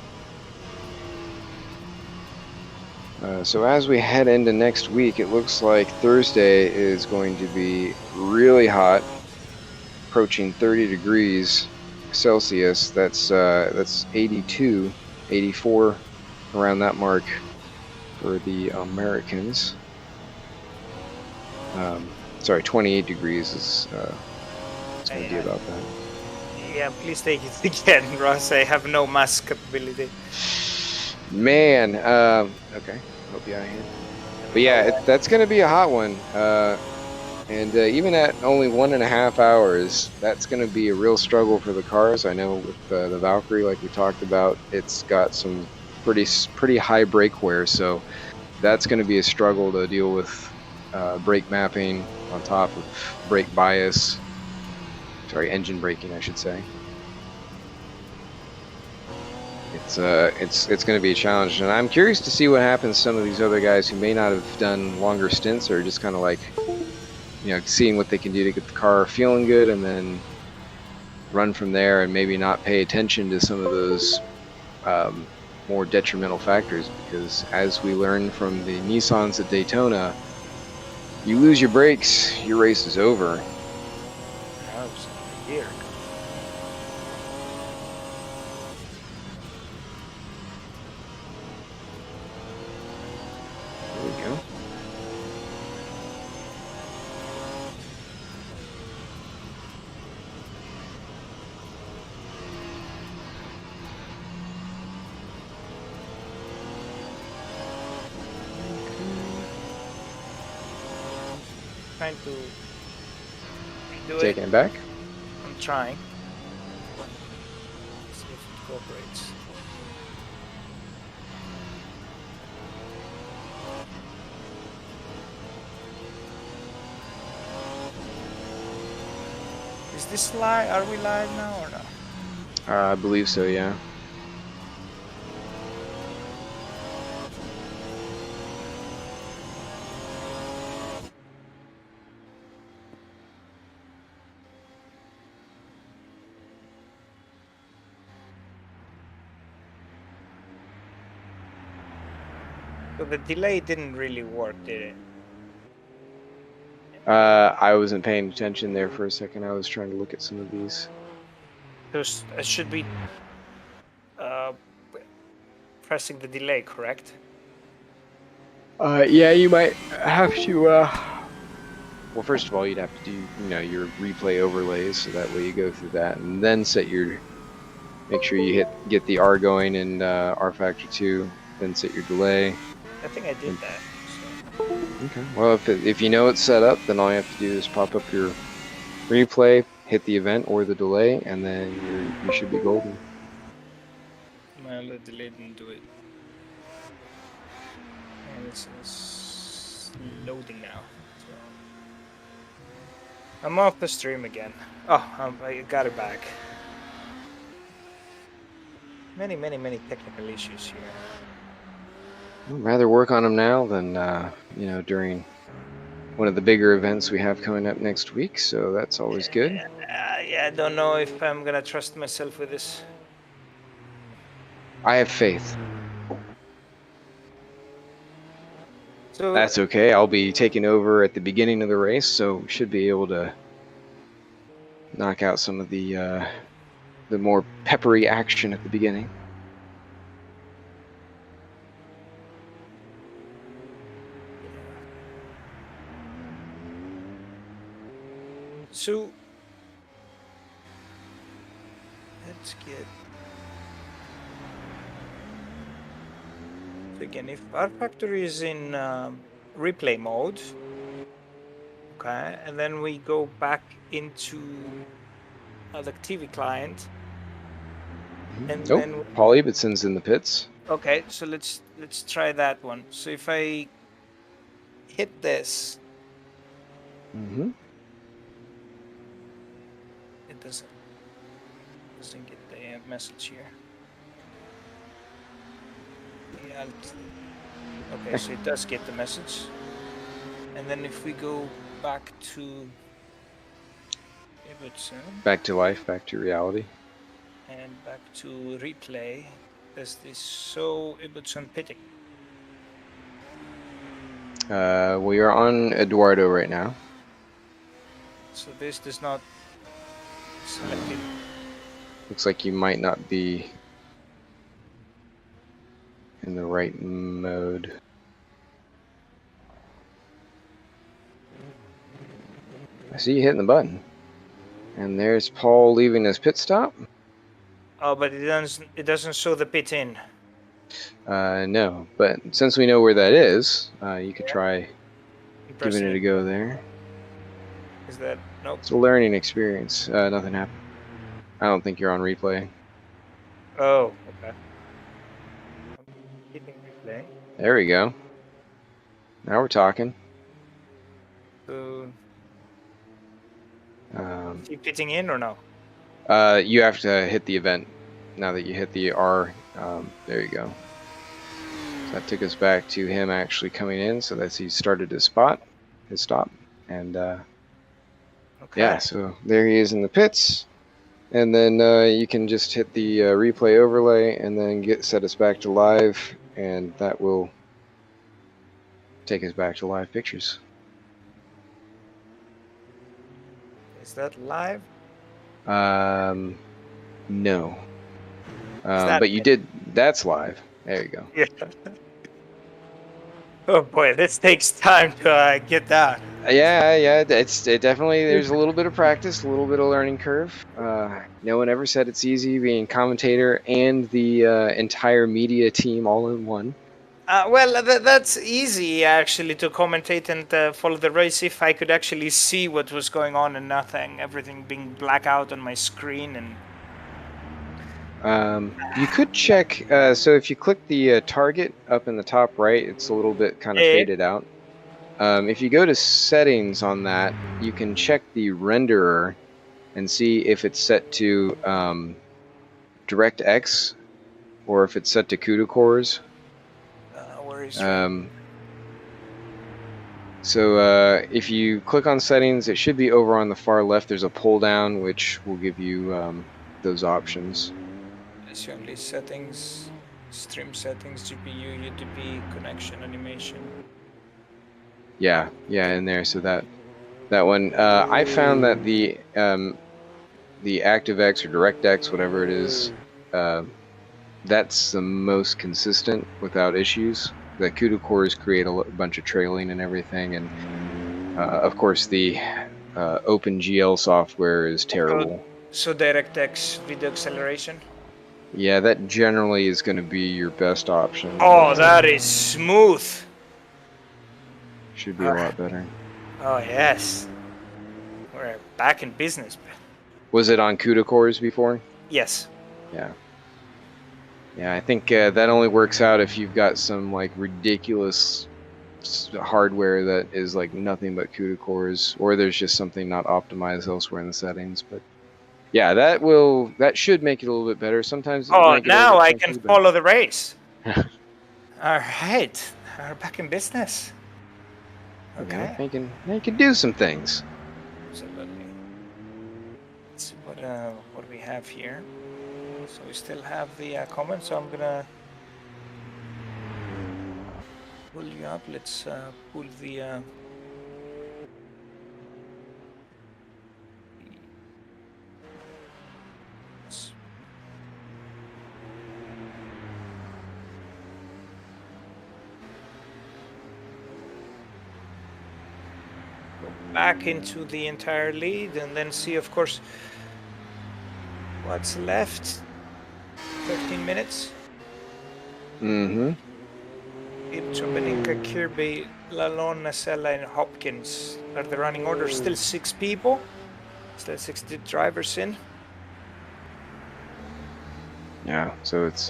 So as we head into next week, it looks like Thursday is going to be really hot, approaching 30 degrees Celsius. That's 82, 84, around that mark for the Americans. Sorry, 28 degrees is it's going to be about that. Yeah, please take it again, Ross. I have no mass capability. Man, okay, hope you out here. But yeah, that's going to be a hot one. And even at only 1.5 hours, that's going to be a real struggle for the cars. I know with the Valkyrie, like we talked about, it's got some pretty high brake wear, so that's going to be a struggle to deal with brake mapping on top of brake bias. Sorry, engine braking, I should say. It's going to be a challenge, and I'm curious to see what happens to some of these other guys who may not have done longer stints, or just kind of like, you know, seeing what they can do to get the car feeling good, and then run from there, and maybe not pay attention to some of those more detrimental factors, because as we learned from the Nissans at Daytona, you lose your brakes, your race is over. That was here. There we go. Trying to do Taking it back. I'm trying. Let's see if it cooperates. Is this live? Are we live now or no? I believe so, yeah. So the delay didn't really work, did it? I wasn't paying attention there for a second. I was trying to look at some of these. Because it should be pressing the delay, correct? Yeah, you might have to. Well, first of all, you'd have to do, your replay overlays, so that way you go through that, and then make sure you get the R going in R factor 2, then set your delay. I think I did that. Okay. Well, if you know it's set up, then all you have to do is pop up your replay, hit the event or the delay, and then you should be golden. Well, the delay didn't do it. And it's loading now. So I'm off the stream again. Oh, I got it back. Many technical issues here. I'd rather work on them now than during one of the bigger events we have coming up next week. So that's always good. Yeah, I don't know if I'm gonna trust myself with this. I have faith. So that's okay. I'll be taking over at the beginning of the race, so we should be able to knock out some of the more peppery action at the beginning. So let's get. So again, if our factory is in replay mode, okay, and then we go back into the TV client, and then Paul Ebetson's in the pits. Okay, so let's try that one. So if I hit this, it doesn't get the message here. Okay, so it does get the message. And then if we go back to Everton, back to life, back to reality, and back to replay, there's this so Everton pitting. We are on Eduardo right now. So this does not select it. Looks like you might not be in the right mode. I see you hitting the button. And there's Paul leaving his pit stop. Oh, but it doesn't show the pit in. No, but since we know where that is, you could try giving it a go there. Is that nope? It's a learning experience. Nothing happened. I don't think you're on replay. Oh, okay. I'm hitting replay. There we go. Now we're talking. So, keep pitting in or no? You have to hit the event. Now that you hit the R, there you go. So that took us back to him actually coming in. So that's he started his stop, and yeah. So there he is in the pits, and then you can just hit the replay overlay, and then set us back to live, and that will take us back to live pictures. Is that live? No. But you did. That's live. There you go. Yeah. Oh boy, this takes time to get that. Yeah. It definitely. There's a little bit of practice, a little bit of learning curve. No one ever said it's easy being commentator and the entire media team all in one. Well, that's easy actually to commentate and follow the race if I could actually see what was going on and nothing, everything being black out on my screen. And you could check. So if you click the target up in the top right, it's a little bit kind of faded out. If you go to settings on that, you can check the renderer and see if it's set to DirectX or if it's set to CUDA cores. So if you click on settings, it should be over on the far left. There's a pull down which will give you those options. It's only settings, stream settings, GPU, UDP, connection, animation. Yeah, in there. So that one, I found that the ActiveX or DirectX, whatever it is, that's the most consistent without issues. The CUDA cores create a bunch of trailing and everything, and of course the OpenGL software is terrible. So DirectX video acceleration. Yeah, that generally is going to be your best option. Oh, that is smooth. Should be a lot better. Oh yes, we're back in business. Was it on CUDA cores before? Yes. Yeah. Yeah, I think that only works out if you've got some like ridiculous hardware that is like nothing but CUDA cores, or there's just something not optimized elsewhere in the settings. But yeah, that should make it a little bit better. Sometimes it might get a Now little I bit can funky, follow the race. All right, we're back in business. Okay. Now you can do some things. Absolutely. Let's see what do we have here. So we still have the comments. So I'm gonna pull you up. Let's pull the. Go back into the entire lead and then see, of course, what's left. 15 minutes. Mm-hmm. Beninka, Kirby, Lalonde, Nacella, and Hopkins are the running order. Still 6 people. Still 60 drivers in. Yeah, so it's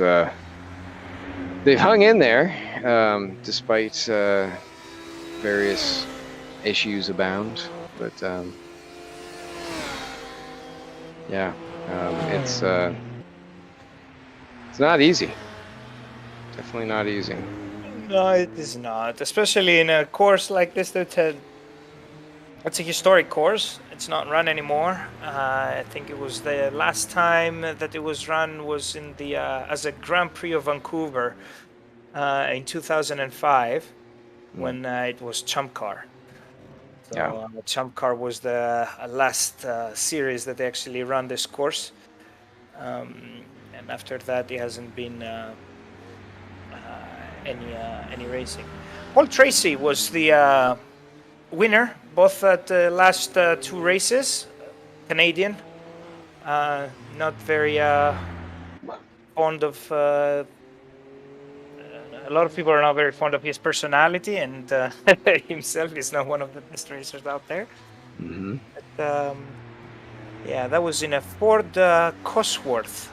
they've hung in there despite various issues abound, but yeah, it's not easy. Definitely not easy. No, it is not. Especially in a course like this, it's a historic course. It's not run anymore. I think it was the last time that it was run was in the as a Grand Prix of Vancouver in 2005 when it was Chump Car. So Yeah. Chump Car was the last series that they actually run this course. And after that, there hasn't been any racing. Paul Tracy was the winner both at the last 2 races. Canadian, not very fond of. A lot of people are not very fond of his personality, and himself is not one of the best racers out there. Mm-hmm. But, yeah, that was in a Ford Cosworth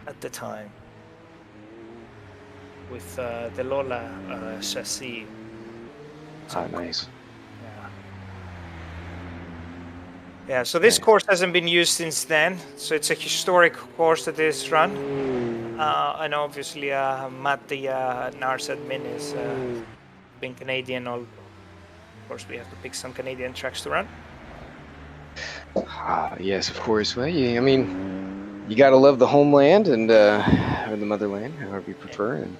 at the time with the Lola chassis. Ah, nice. Yeah, so this course hasn't been used since then. So it's a historic course that is run. And obviously Matt, the NARS admin, is being Canadian. Of course, we have to pick some Canadian tracks to run. Yes, of course. Well, I mean, you gotta love the homeland and or the motherland, however you prefer. And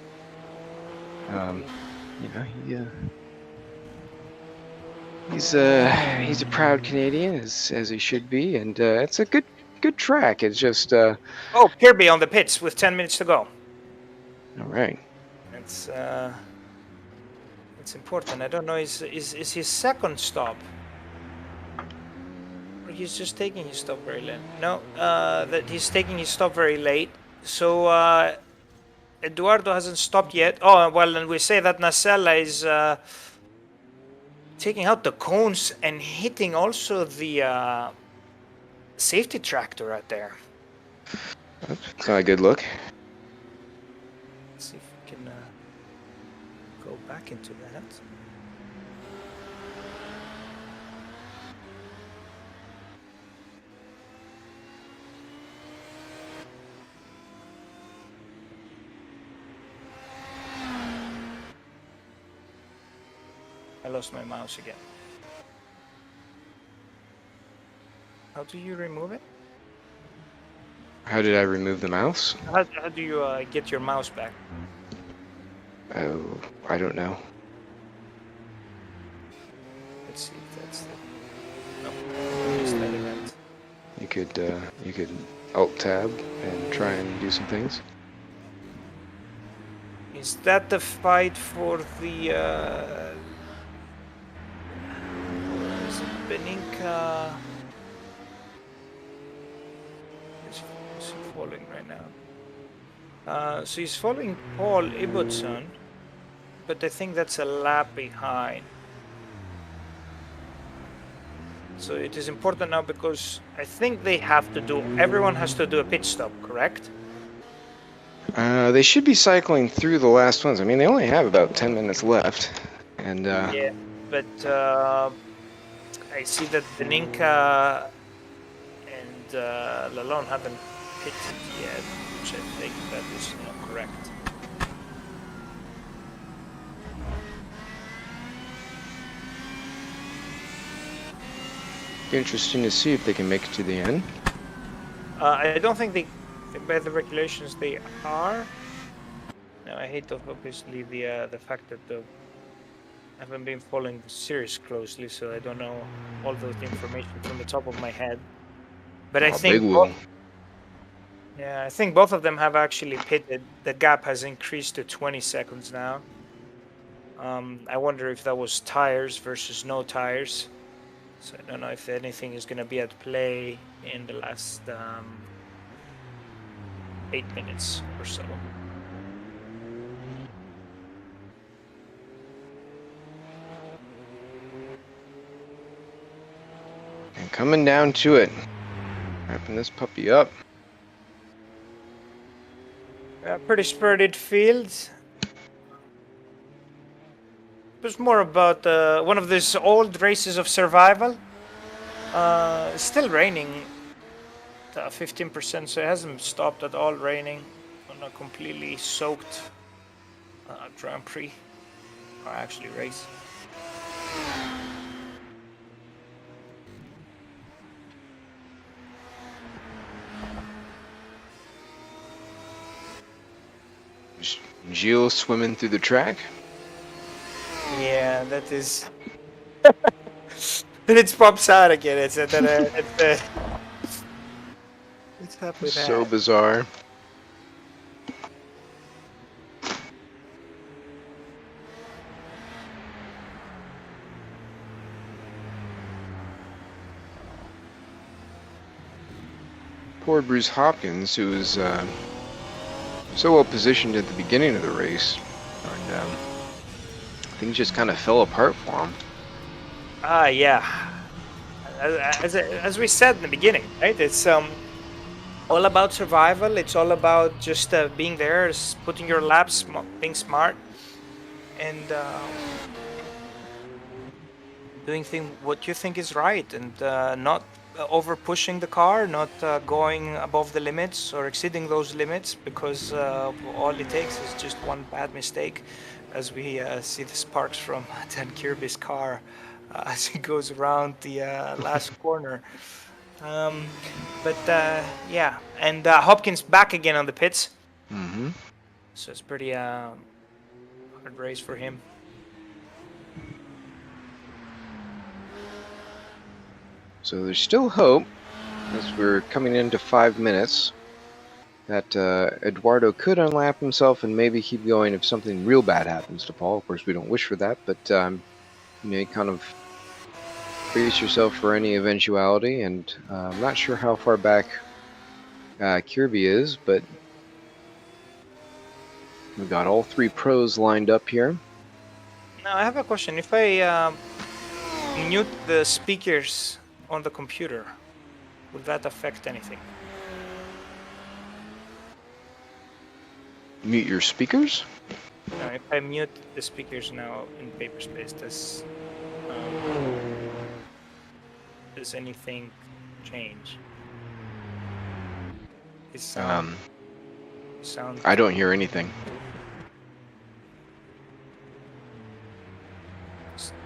he's a proud Canadian, as he should be, and it's a good track. It's just oh, Kirby on the pits with 10 minutes to go. All right. It's important. I don't know. Is his second stop? Or he's just taking his stop very late? No, that he's taking his stop very late. So Eduardo hasn't stopped yet. Oh well, and we say that Nacella is taking out the cones and hitting also the safety tractor right there. That's not a good look. Let's see if we can go back into that. I lost my mouse again. How do you remove it? How did I remove the mouse? How do you get your mouse back? Oh, I don't know. Let's see if that's the... No, just that event. You could Alt Tab and try and do some things. Is that the fight for the... is it Beninka? Is he following right now? So he's following Paul Ibbotson, but I think that's a lap behind. So it is important now because I think they have to do, everyone has to do a pit stop, correct? They should be cycling through the last ones. I mean, they only have about 10 minutes left. And yeah, but I see that Beninka and Lalonde haven't pitted yet, which I think that is not correct. interesting to see if they can make it to the end. I don't think they, by the regulations, they are. Now, I hate, obviously, the fact that I haven't been following the series closely, so I don't know all those information from the top of my head. But I think I think both of them have actually pitted. The gap has increased to 20 seconds now. I wonder if that was tires versus no tires. So I don't know if anything is going to be at play in the last 8 minutes or so. And coming down to it. Wrapping this puppy up. Pretty spirited field. It was more about one of these old races of survival. Still raining 15%, so it hasn't stopped at all raining on a completely soaked Grand Prix, or actually race. Gilles swimming through the track. Yeah, that is. And it pops out again. It's up with So that. bizarre. Poor Bruce Hopkins, who was so well positioned at the beginning of the race, and things just kind of fell apart for him. Yeah. As we said in the beginning, right? It's all about survival. It's all about just being there, putting your laps, being smart, and doing what you think is right, and not over pushing the car, not going above the limits or exceeding those limits, because all it takes is just one bad mistake, as we see the sparks from Dan Kirby's car as he goes around the last corner. Yeah, and Hopkins back again on the pits. Mm-hmm. So it's pretty hard race for him. So there's still hope, as we're coming into 5 minutes, that Eduardo could unlap himself and maybe keep going if something real bad happens to Paul. Of course, we don't wish for that, but you kind of brace yourself for any eventuality. And I'm not sure how far back Kirby is, but we've got all three pros lined up here. Now I have a question. If I mute the speakers on the computer, would that affect anything? Mute your speakers? No, if I mute the speakers now in Paperspace, does anything change? Is sound I don't hear anything.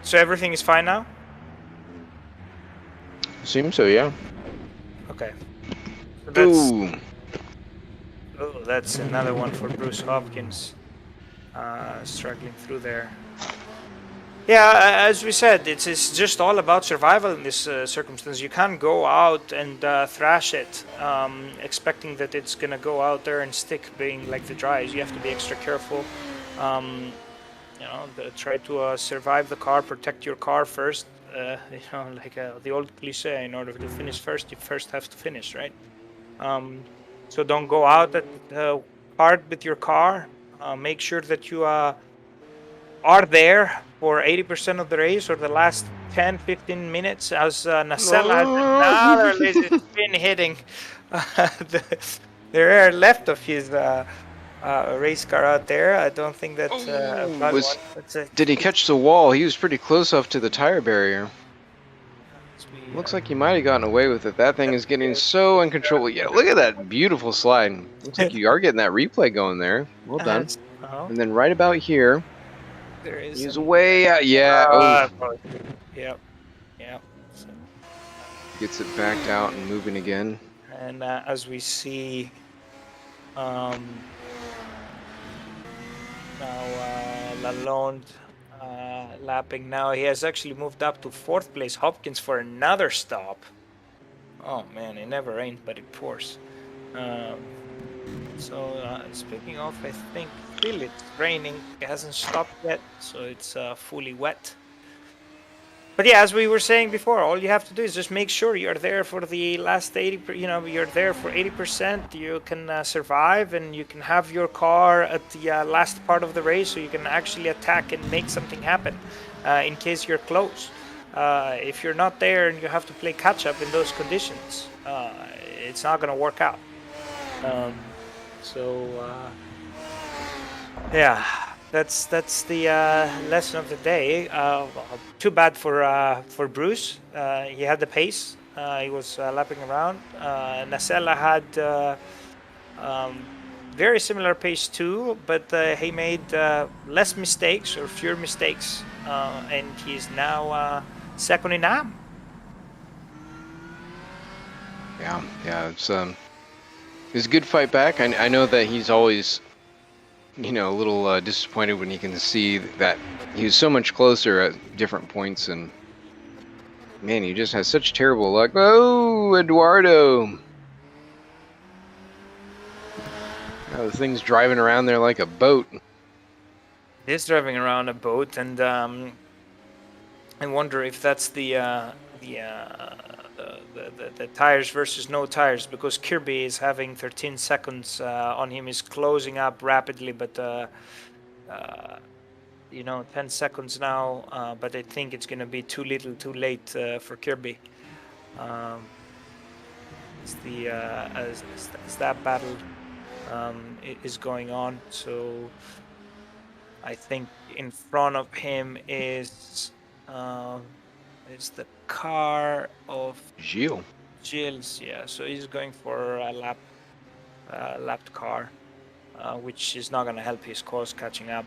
So everything is fine now? Seems so, yeah. Okay. So Ooh. that's another one for Bruce Hopkins, struggling through there. Yeah, as we said, it's just all about survival in this circumstance. You can't go out and thrash it, expecting that it's gonna go out there and stick, being like the dries. You have to be extra careful. Try to survive the car, protect your car first. Like the old cliche, in order to finish first, you first have to finish, right? So don't go out hard with your car. Make sure that you are there for 80% of the race or the last 10, 15 minutes, as Nacella has another lazy spin hitting the rear left of his race car out there. I don't think that did he catch the wall? He was pretty close up to the tire barrier. Looks like he might have gotten away with it. That thing is getting so uncontrollable. Yeah, look at that beautiful slide. Looks like you are getting that replay going there. Well done. And then right about here, there is he's way out. Yeah. Yep. So. Gets it backed out and moving again. And as we see, now Lalonde lapping now. He has actually moved up to 4th place. Hopkins for another stop. Oh man, it never rained, but it pours. Speaking of, I think still it's raining. It hasn't stopped yet, so it's fully wet. But yeah, as we were saying before, all you have to do is just make sure you're there for the last 80. You're there for 80%. You can survive, and you can have your car at the last part of the race, so you can actually attack and make something happen in case you're close. If you're not there and you have to play catch up in those conditions, it's not going to work out. Yeah. That's the lesson of the day. Too bad for Bruce. He had the pace. He was lapping around. Nacella had very similar pace too, but he made less mistakes or fewer mistakes, and he's now second in AM. Yeah. It's a good fight back. I know that he's always, a little disappointed when he can see that he was so much closer at different points, and man, he just has such terrible luck. Oh, Eduardo! The thing's driving around there like a boat. It is driving around a boat, and I wonder if that's the tires versus no tires, because Kirby is having 13 seconds on him. Is closing up rapidly, but 10 seconds now, but I think it's going to be too little too late for Kirby. As that battle is going on, so I think in front of him is the car of Gilles. Yeah, so he's going for a lapped car, which is not going to help his cause catching up.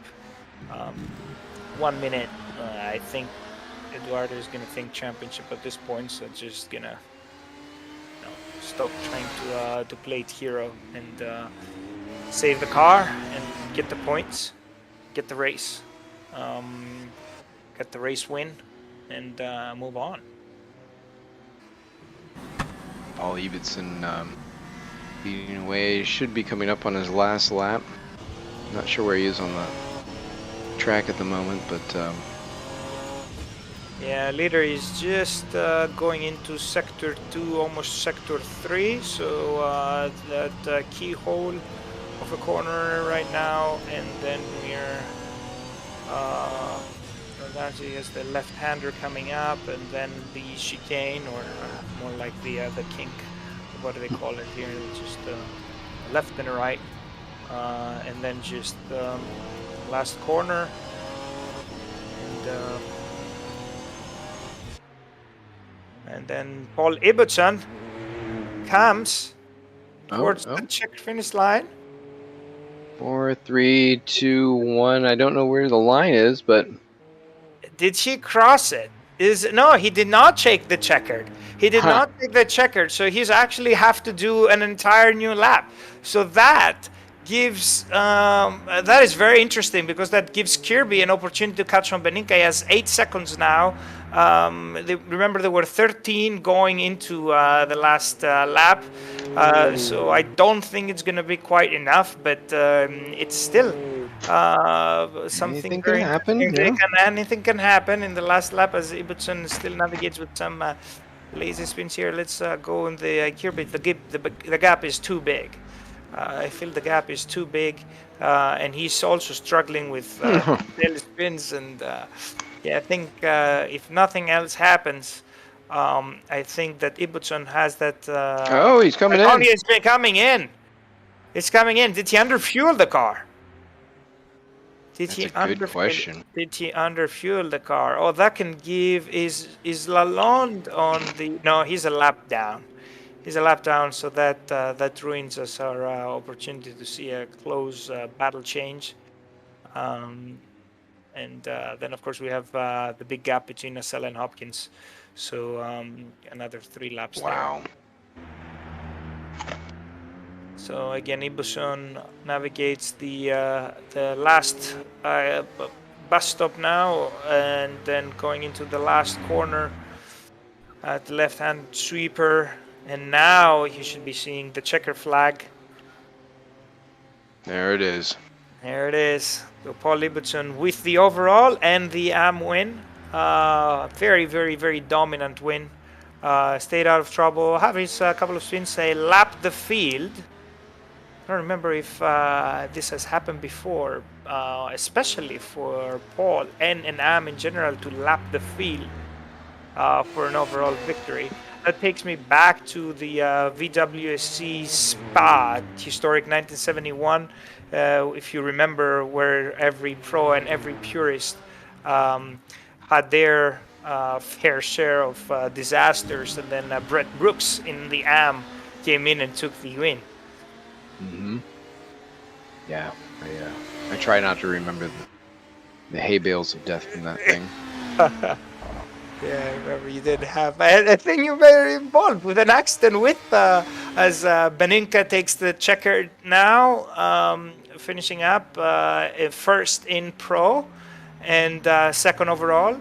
1 minute, I think Eduardo is going to think championship at this point, so just going to stop trying to play it hero and save the car and get the points, get the race, get the race win, and move on. Paul Ibbotson beating away, should be coming up on his last lap. Not sure where he is on the track at the moment, but yeah, leader is just going into sector 2, almost sector 3, so that keyhole of a corner right now, and then we're Nancy has the left-hander coming up, and then the chicane, or more like the kink, what do they call it here? Just left and right, and then just last corner, and then Paul Ibbotson comes towards the check finish line. 4, 3, 2, 1. I don't know where the line is, but did he cross it? No, he did not take the checkered. He did not take the checkered, so he's actually have to do an entire new lap. So that gives that is very interesting, because that gives Kirby an opportunity to catch on Beninca. He has 8 seconds now Remember, there were 13 going into the last lap, so I don't think it's going to be quite enough, but it's still something Anything very can happen. interesting. Yeah. Anything can happen in the last lap as Ibbotson still navigates with some lazy spins here. Let's go in the Kirby. The gap is too big. I feel the gap is too big, and he's also struggling with daily spins. And yeah, I think if nothing else happens, I think that Ibbotson has that. Oh, he's coming Oh, in. he's coming in. It's coming in. Did he underfuel the car? That's a good question. Did he underfuel the car? Oh, that can give is Lalonde on the? No, he's a lap down. He's a lap down, so that ruins us our opportunity to see a close battle change. And then, of course, we have the big gap between Nacella and Hopkins. So another 3 laps Wow. there. So again, Ibbotson navigates the last bus stop now, and then going into the last corner at the left-hand sweeper. And now you should be seeing the checker flag. There it is. There it is. So Paul Ibbotson with the overall and the AM win. Very, very, very dominant win. Stayed out of trouble. Have his couple of spins say lap the field. I don't remember if this has happened before, especially for Paul and an AM in general to lap the field for an overall victory. That takes me back to the VWSC Spa, historic 1971. If you remember, where every pro and every purist had their fair share of disasters, and then Brett Brooks in the AM came in and took the win. Mm-hmm. Yeah, I try not to remember the hay bales of death from that thing. Yeah, I remember you did have. I think you're very involved with an accident with as Beninka takes the checker now, finishing up first in pro and second overall.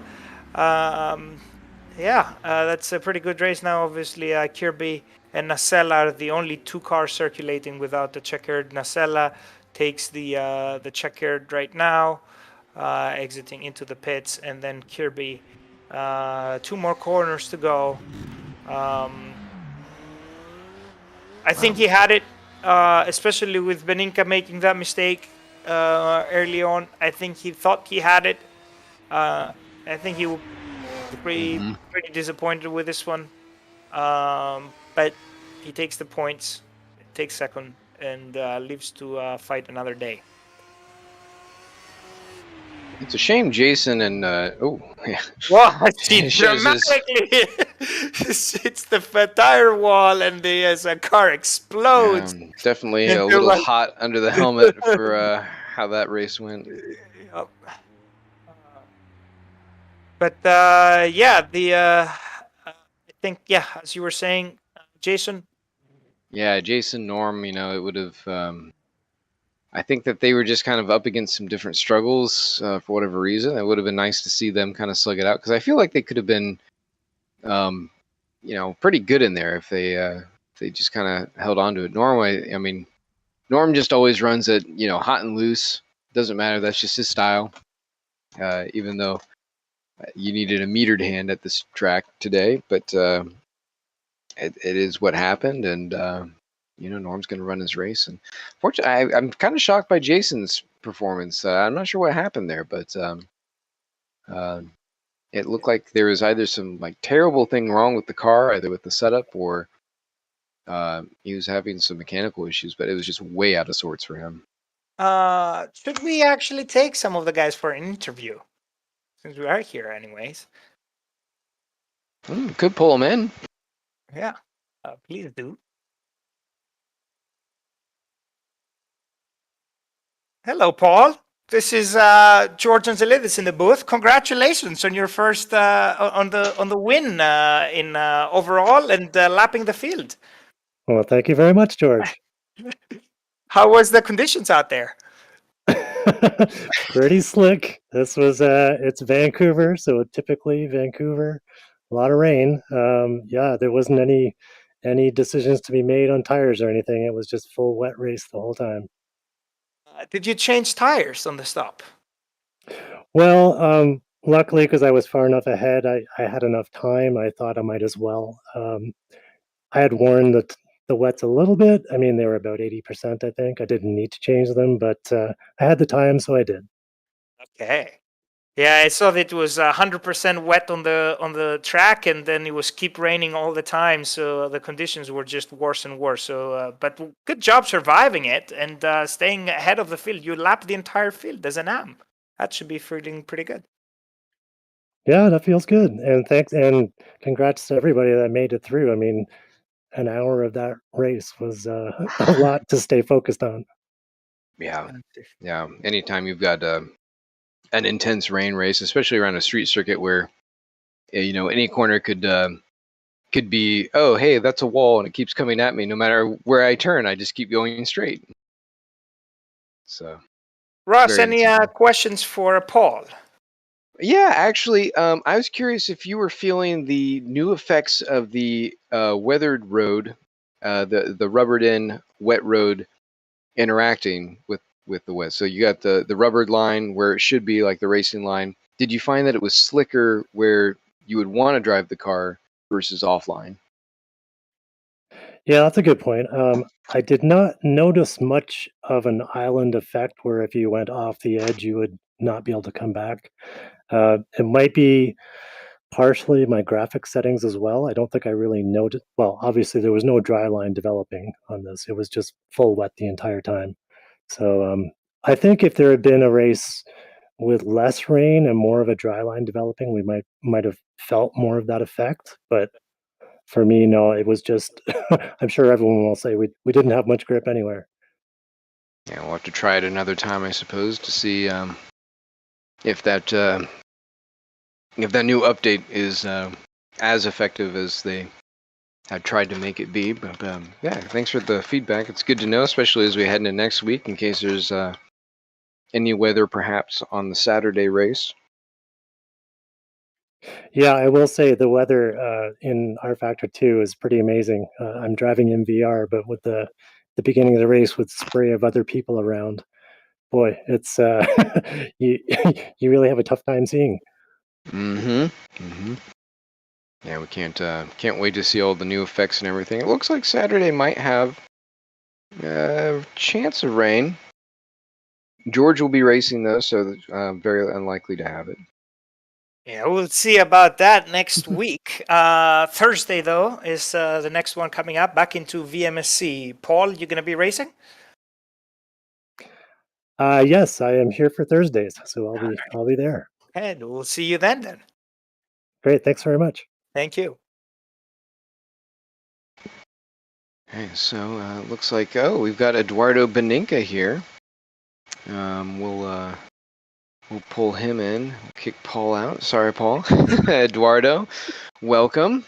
Yeah, that's a pretty good race now. Obviously, Kirby and Nacella are the only 2 cars circulating without the checkered. Nacella takes the checkered right now, exiting into the pits, and then Kirby. 2 more corners to go. I think he had it, especially with Beninka making that mistake early on. I think he thought he had it. I think he was pretty disappointed with this one. But he takes the points, takes second, and lives to fight another day. It's a shame Jason and yeah. Well, she dramatically hits the tire wall, and the car explodes. Definitely a little hot under the helmet for how that race went. But yeah, I think as you were saying, Jason. Yeah, Jason, Norm. It would have. I think that they were just kind of up against some different struggles for whatever reason. It would have been nice to see them kind of slug it out, because I feel like they could have been, pretty good in there if they just kind of held on to it. Norm just always runs it, hot and loose. Doesn't matter. That's just his style. Even though you needed a metered hand at this track today, but it is what happened, and. Norm's going to run his race, and fortunately, I'm kind of shocked by Jason's performance. I'm not sure what happened there, but it looked like there was either some terrible thing wrong with the car, either with the setup, or he was having some mechanical issues. But it was just way out of sorts for him. Should we actually take some of the guys for an interview, since we are here, anyways? Could pull them in. Yeah, please do. Hello, Paul. This is George Anzelidis in the booth. Congratulations on your first on the win in overall and lapping the field. Well, thank you very much, George. How was the conditions out there? Pretty slick. This was it's Vancouver, so typically Vancouver, a lot of rain. Yeah, there wasn't any decisions to be made on tires or anything. It was just full wet race the whole time. Did you change tires on the stop? Well, luckily, because I was far enough ahead, I had enough time. I thought I might as well. I had worn the wets a little bit. I mean, they were about 80%, I think. I didn't need to change them, but I had the time, so I did. Okay. Yeah, I saw that it was 100% wet on the track, and then it was keep raining all the time, so the conditions were just worse and worse. So, but good job surviving it and staying ahead of the field. You lapped the entire field as an AM. That should be feeling pretty good. Yeah, that feels good. And thanks and congrats to everybody that made it through. I mean, an hour of that race was a lot to stay focused on. Yeah, yeah. Anytime you've got an intense rain race, especially around a street circuit where any corner could be, oh hey, that's a wall and it keeps coming at me. No matter where I turn, I just keep going straight. So, Ross, very any intense. questions for Paul? Yeah, actually, I was curious if you were feeling the new effects of the weathered road, the rubbered in wet road interacting with the wet. So you got the rubbered line where it should be like the racing line. Did you find that it was slicker where you would want to drive the car versus offline? Yeah, that's a good point. I did not notice much of an island effect where if you went off the edge, you would not be able to come back. It might be partially my graphic settings as well. I don't think I really noticed. Well, obviously, there was no dry line developing on this, it was just full wet the entire time. So I think if there had been a race with less rain and more of a dry line developing, we might have felt more of that effect. But for me, no, it was just. I'm sure everyone will say we didn't have much grip anywhere. Yeah, we'll have to try it another time, I suppose, to see if that new update is as effective as they had tried to make it be. But yeah, thanks for the feedback. It's good to know, especially as we head into next week, in case there's any weather perhaps on the Saturday race. Yeah, I will say the weather in R Factor 2 is pretty amazing. I'm driving in VR, but with the beginning of the race with spray of other people around, boy, it's you you really have a tough time seeing. Mm-hmm. Mm-hmm. Yeah, we can't wait to see all the new effects and everything. It looks like Saturday might have a chance of rain. George will be racing though, so very unlikely to have it. Yeah, we'll see about that next week. Thursday, though, is the next one coming up back into VMSC. Paul, you going to be racing? Yes, I am here for Thursdays, so I'll be there. And we'll see you then. Great, thanks very much. Thank you. Okay, so looks like we've got Eduardo Beninca here. We'll pull him in. Kick Paul out. Sorry, Paul. Eduardo, welcome.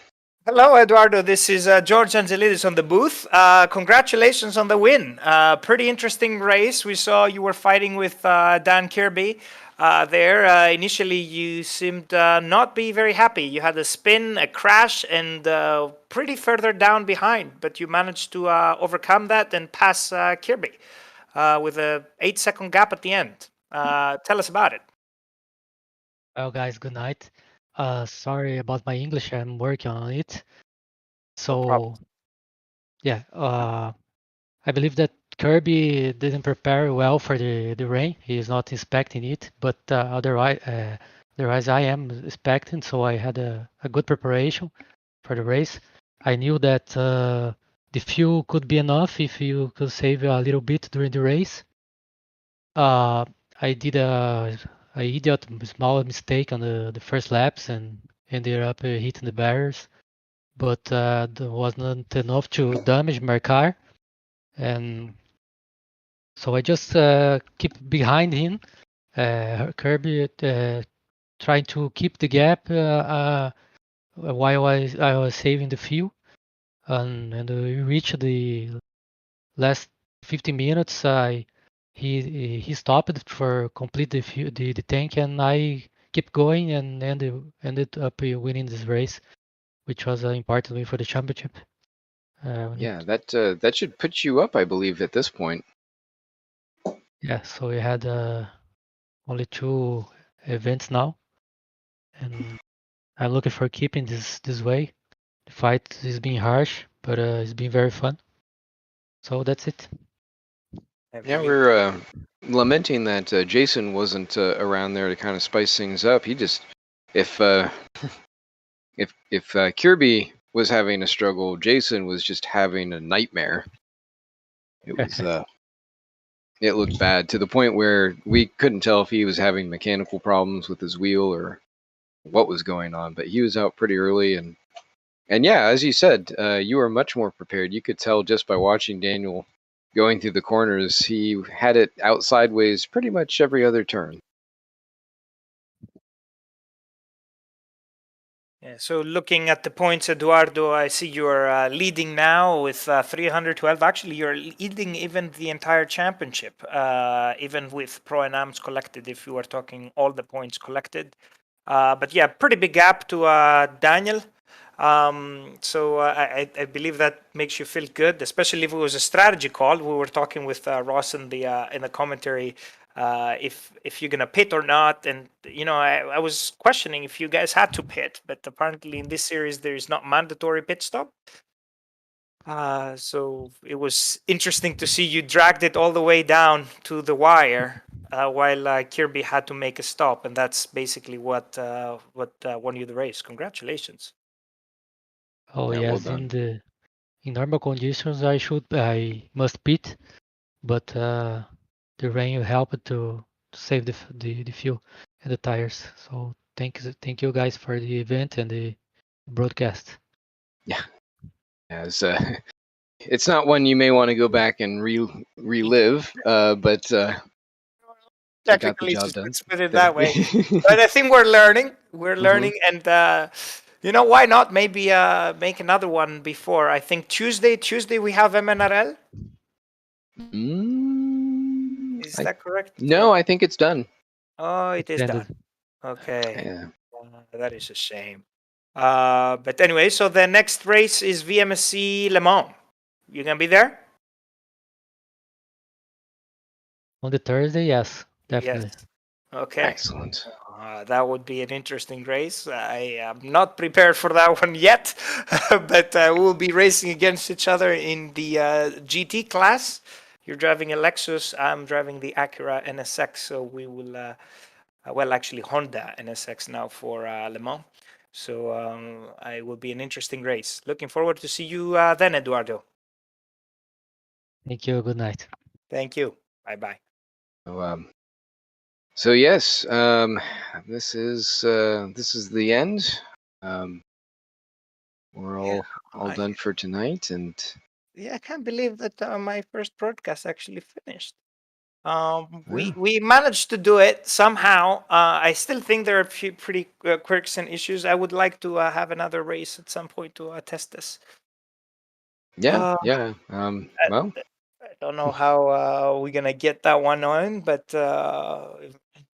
Hello, Eduardo. This is George Angelidis on the booth. Congratulations on the win. Pretty interesting race. We saw you were fighting with Dan Kirby there. Initially, you seemed not be very happy. You had a spin, a crash, and pretty further down behind, but you managed to overcome that and pass Kirby with a 8-second gap at the end. Tell us about it. Well, guys, good night. Sorry about my English. I'm working on it. No problem. So, yeah, I believe that Kirby didn't prepare well for the rain. He is not inspecting it, but otherwise I am inspecting. So I had a good preparation for the race. I knew that the fuel could be enough if you could save a little bit during the race. I did a idiot small mistake on the first laps and ended up hitting the barriers, but that wasn't enough to damage my car, and so I just keep behind him, Kirby, trying to keep the gap while I was saving the fuel, and we reached the last 50 minutes. he stopped for complete the tank, and I kept going and ended up winning this race, which was an important win for the championship. Yeah, that should put you up, I believe, at this point. Yeah, so we had only 2 events now, and I'm looking for keeping this way. The fight is being harsh, but it's been very fun. So that's it. Yeah, we're lamenting that Jason wasn't around there to kind of spice things up. He just, if Kirby was having a struggle, Jason was just having a nightmare. It was it looked bad to the point where we couldn't tell if he was having mechanical problems with his wheel or what was going on. But he was out pretty early, and yeah, as you said, you were much more prepared. You could tell just by watching Daniel going through the corners. He had it out sideways pretty much every other turn. Yeah, so looking at the points, Eduardo, I see you're leading now with 312. Actually, you're leading even the entire championship, even with Pro and AMs collected, if you are talking all the points collected. But yeah, pretty big gap to Daniel. So I believe that makes you feel good, especially if it was a strategy call. We were talking with Ross in the commentary if you're gonna pit or not, and I was questioning if you guys had to pit, but apparently in this series there is not mandatory pit stop. So it was interesting to see you dragged it all the way down to the wire while Kirby had to make a stop, and that's basically what won you the race. Congratulations. Oh Yeah, well yes, done. in normal conditions I must pit, but the rain helped to save the fuel and the tires. So thank you guys for the event and the broadcast. Yeah, it's not one you may want to go back and relive, but you got the Technically, job done. let's put it that way. But I think we're learning. We're learning, and why not? Maybe make another one before. I think Tuesday we have MNRL. Is that correct? No, I think it's done. Oh, it is Extended. done. Okay. Yeah. That is a shame. But anyway, so the next race is VMSC Le Mans. You gonna be there? On the Thursday, yes, definitely. Yes. Okay. Excellent. That would be an interesting race. I am not prepared for that one yet, but we'll be racing against each other in the GT class. You're driving a Lexus, I'm driving the Acura NSX, so we will, actually Honda NSX now for Le Mans. So it will be an interesting race. Looking forward to see you then, Eduardo. Thank you. Good night. Thank you. Bye-bye. So yes, this is the end. We're all done for tonight, and yeah, I can't believe that my first broadcast actually finished. We managed to do it somehow. I still think there are a few pretty quirks and issues. I would like to have another race at some point to test this. yeah. Well, I don't know how we're gonna get that one on, but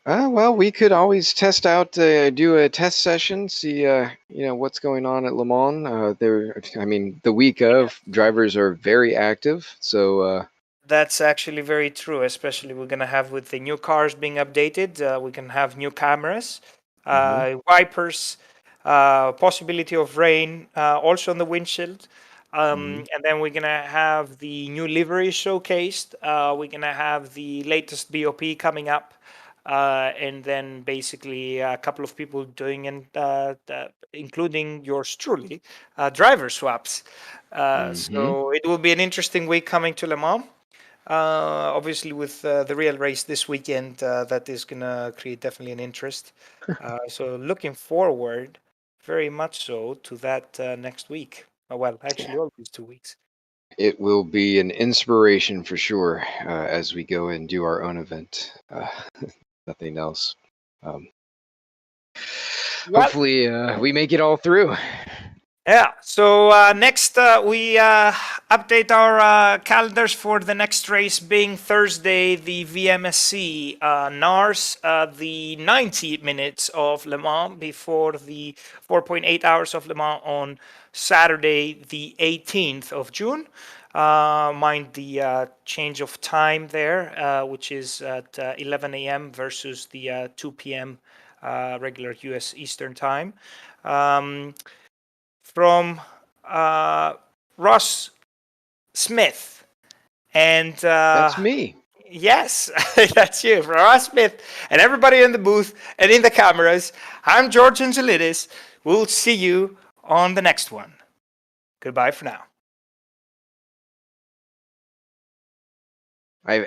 well, we could always test out, do a test session, see, what's going on at Le Mans. The week of drivers are very active, so. That's actually very true, especially we're gonna have with the new cars being updated. We can have new cameras, wipers, possibility of rain, also on the windshield. And then we're gonna have the new livery showcased. We're gonna have the latest BOP coming up, and then basically a couple of people doing and including yours truly, driver swaps. So it will be an interesting week coming to Le Mans. Obviously, with the real race this weekend, that is gonna create definitely an interest. So looking forward very much so to that next week. Well, actually, all these 2 weeks. It will be an inspiration for sure as we go and do our own event. Nothing else. Hopefully, we make it all through. Yeah, so next we update our calendars for the next race being Thursday, the VMSC NARS, the 90 minutes of Le Mans before the 4.8 hours of Le Mans on Saturday, the 18th of June. Mind the change of time there, which is at 11 a.m. versus the 2 p.m. Regular US Eastern time. From Ross Smith. And That's me. yes, that's you, from Ross Smith and everybody in the booth and in the cameras. I'm George Angelidis. We'll see you on the next one. Goodbye for now. I have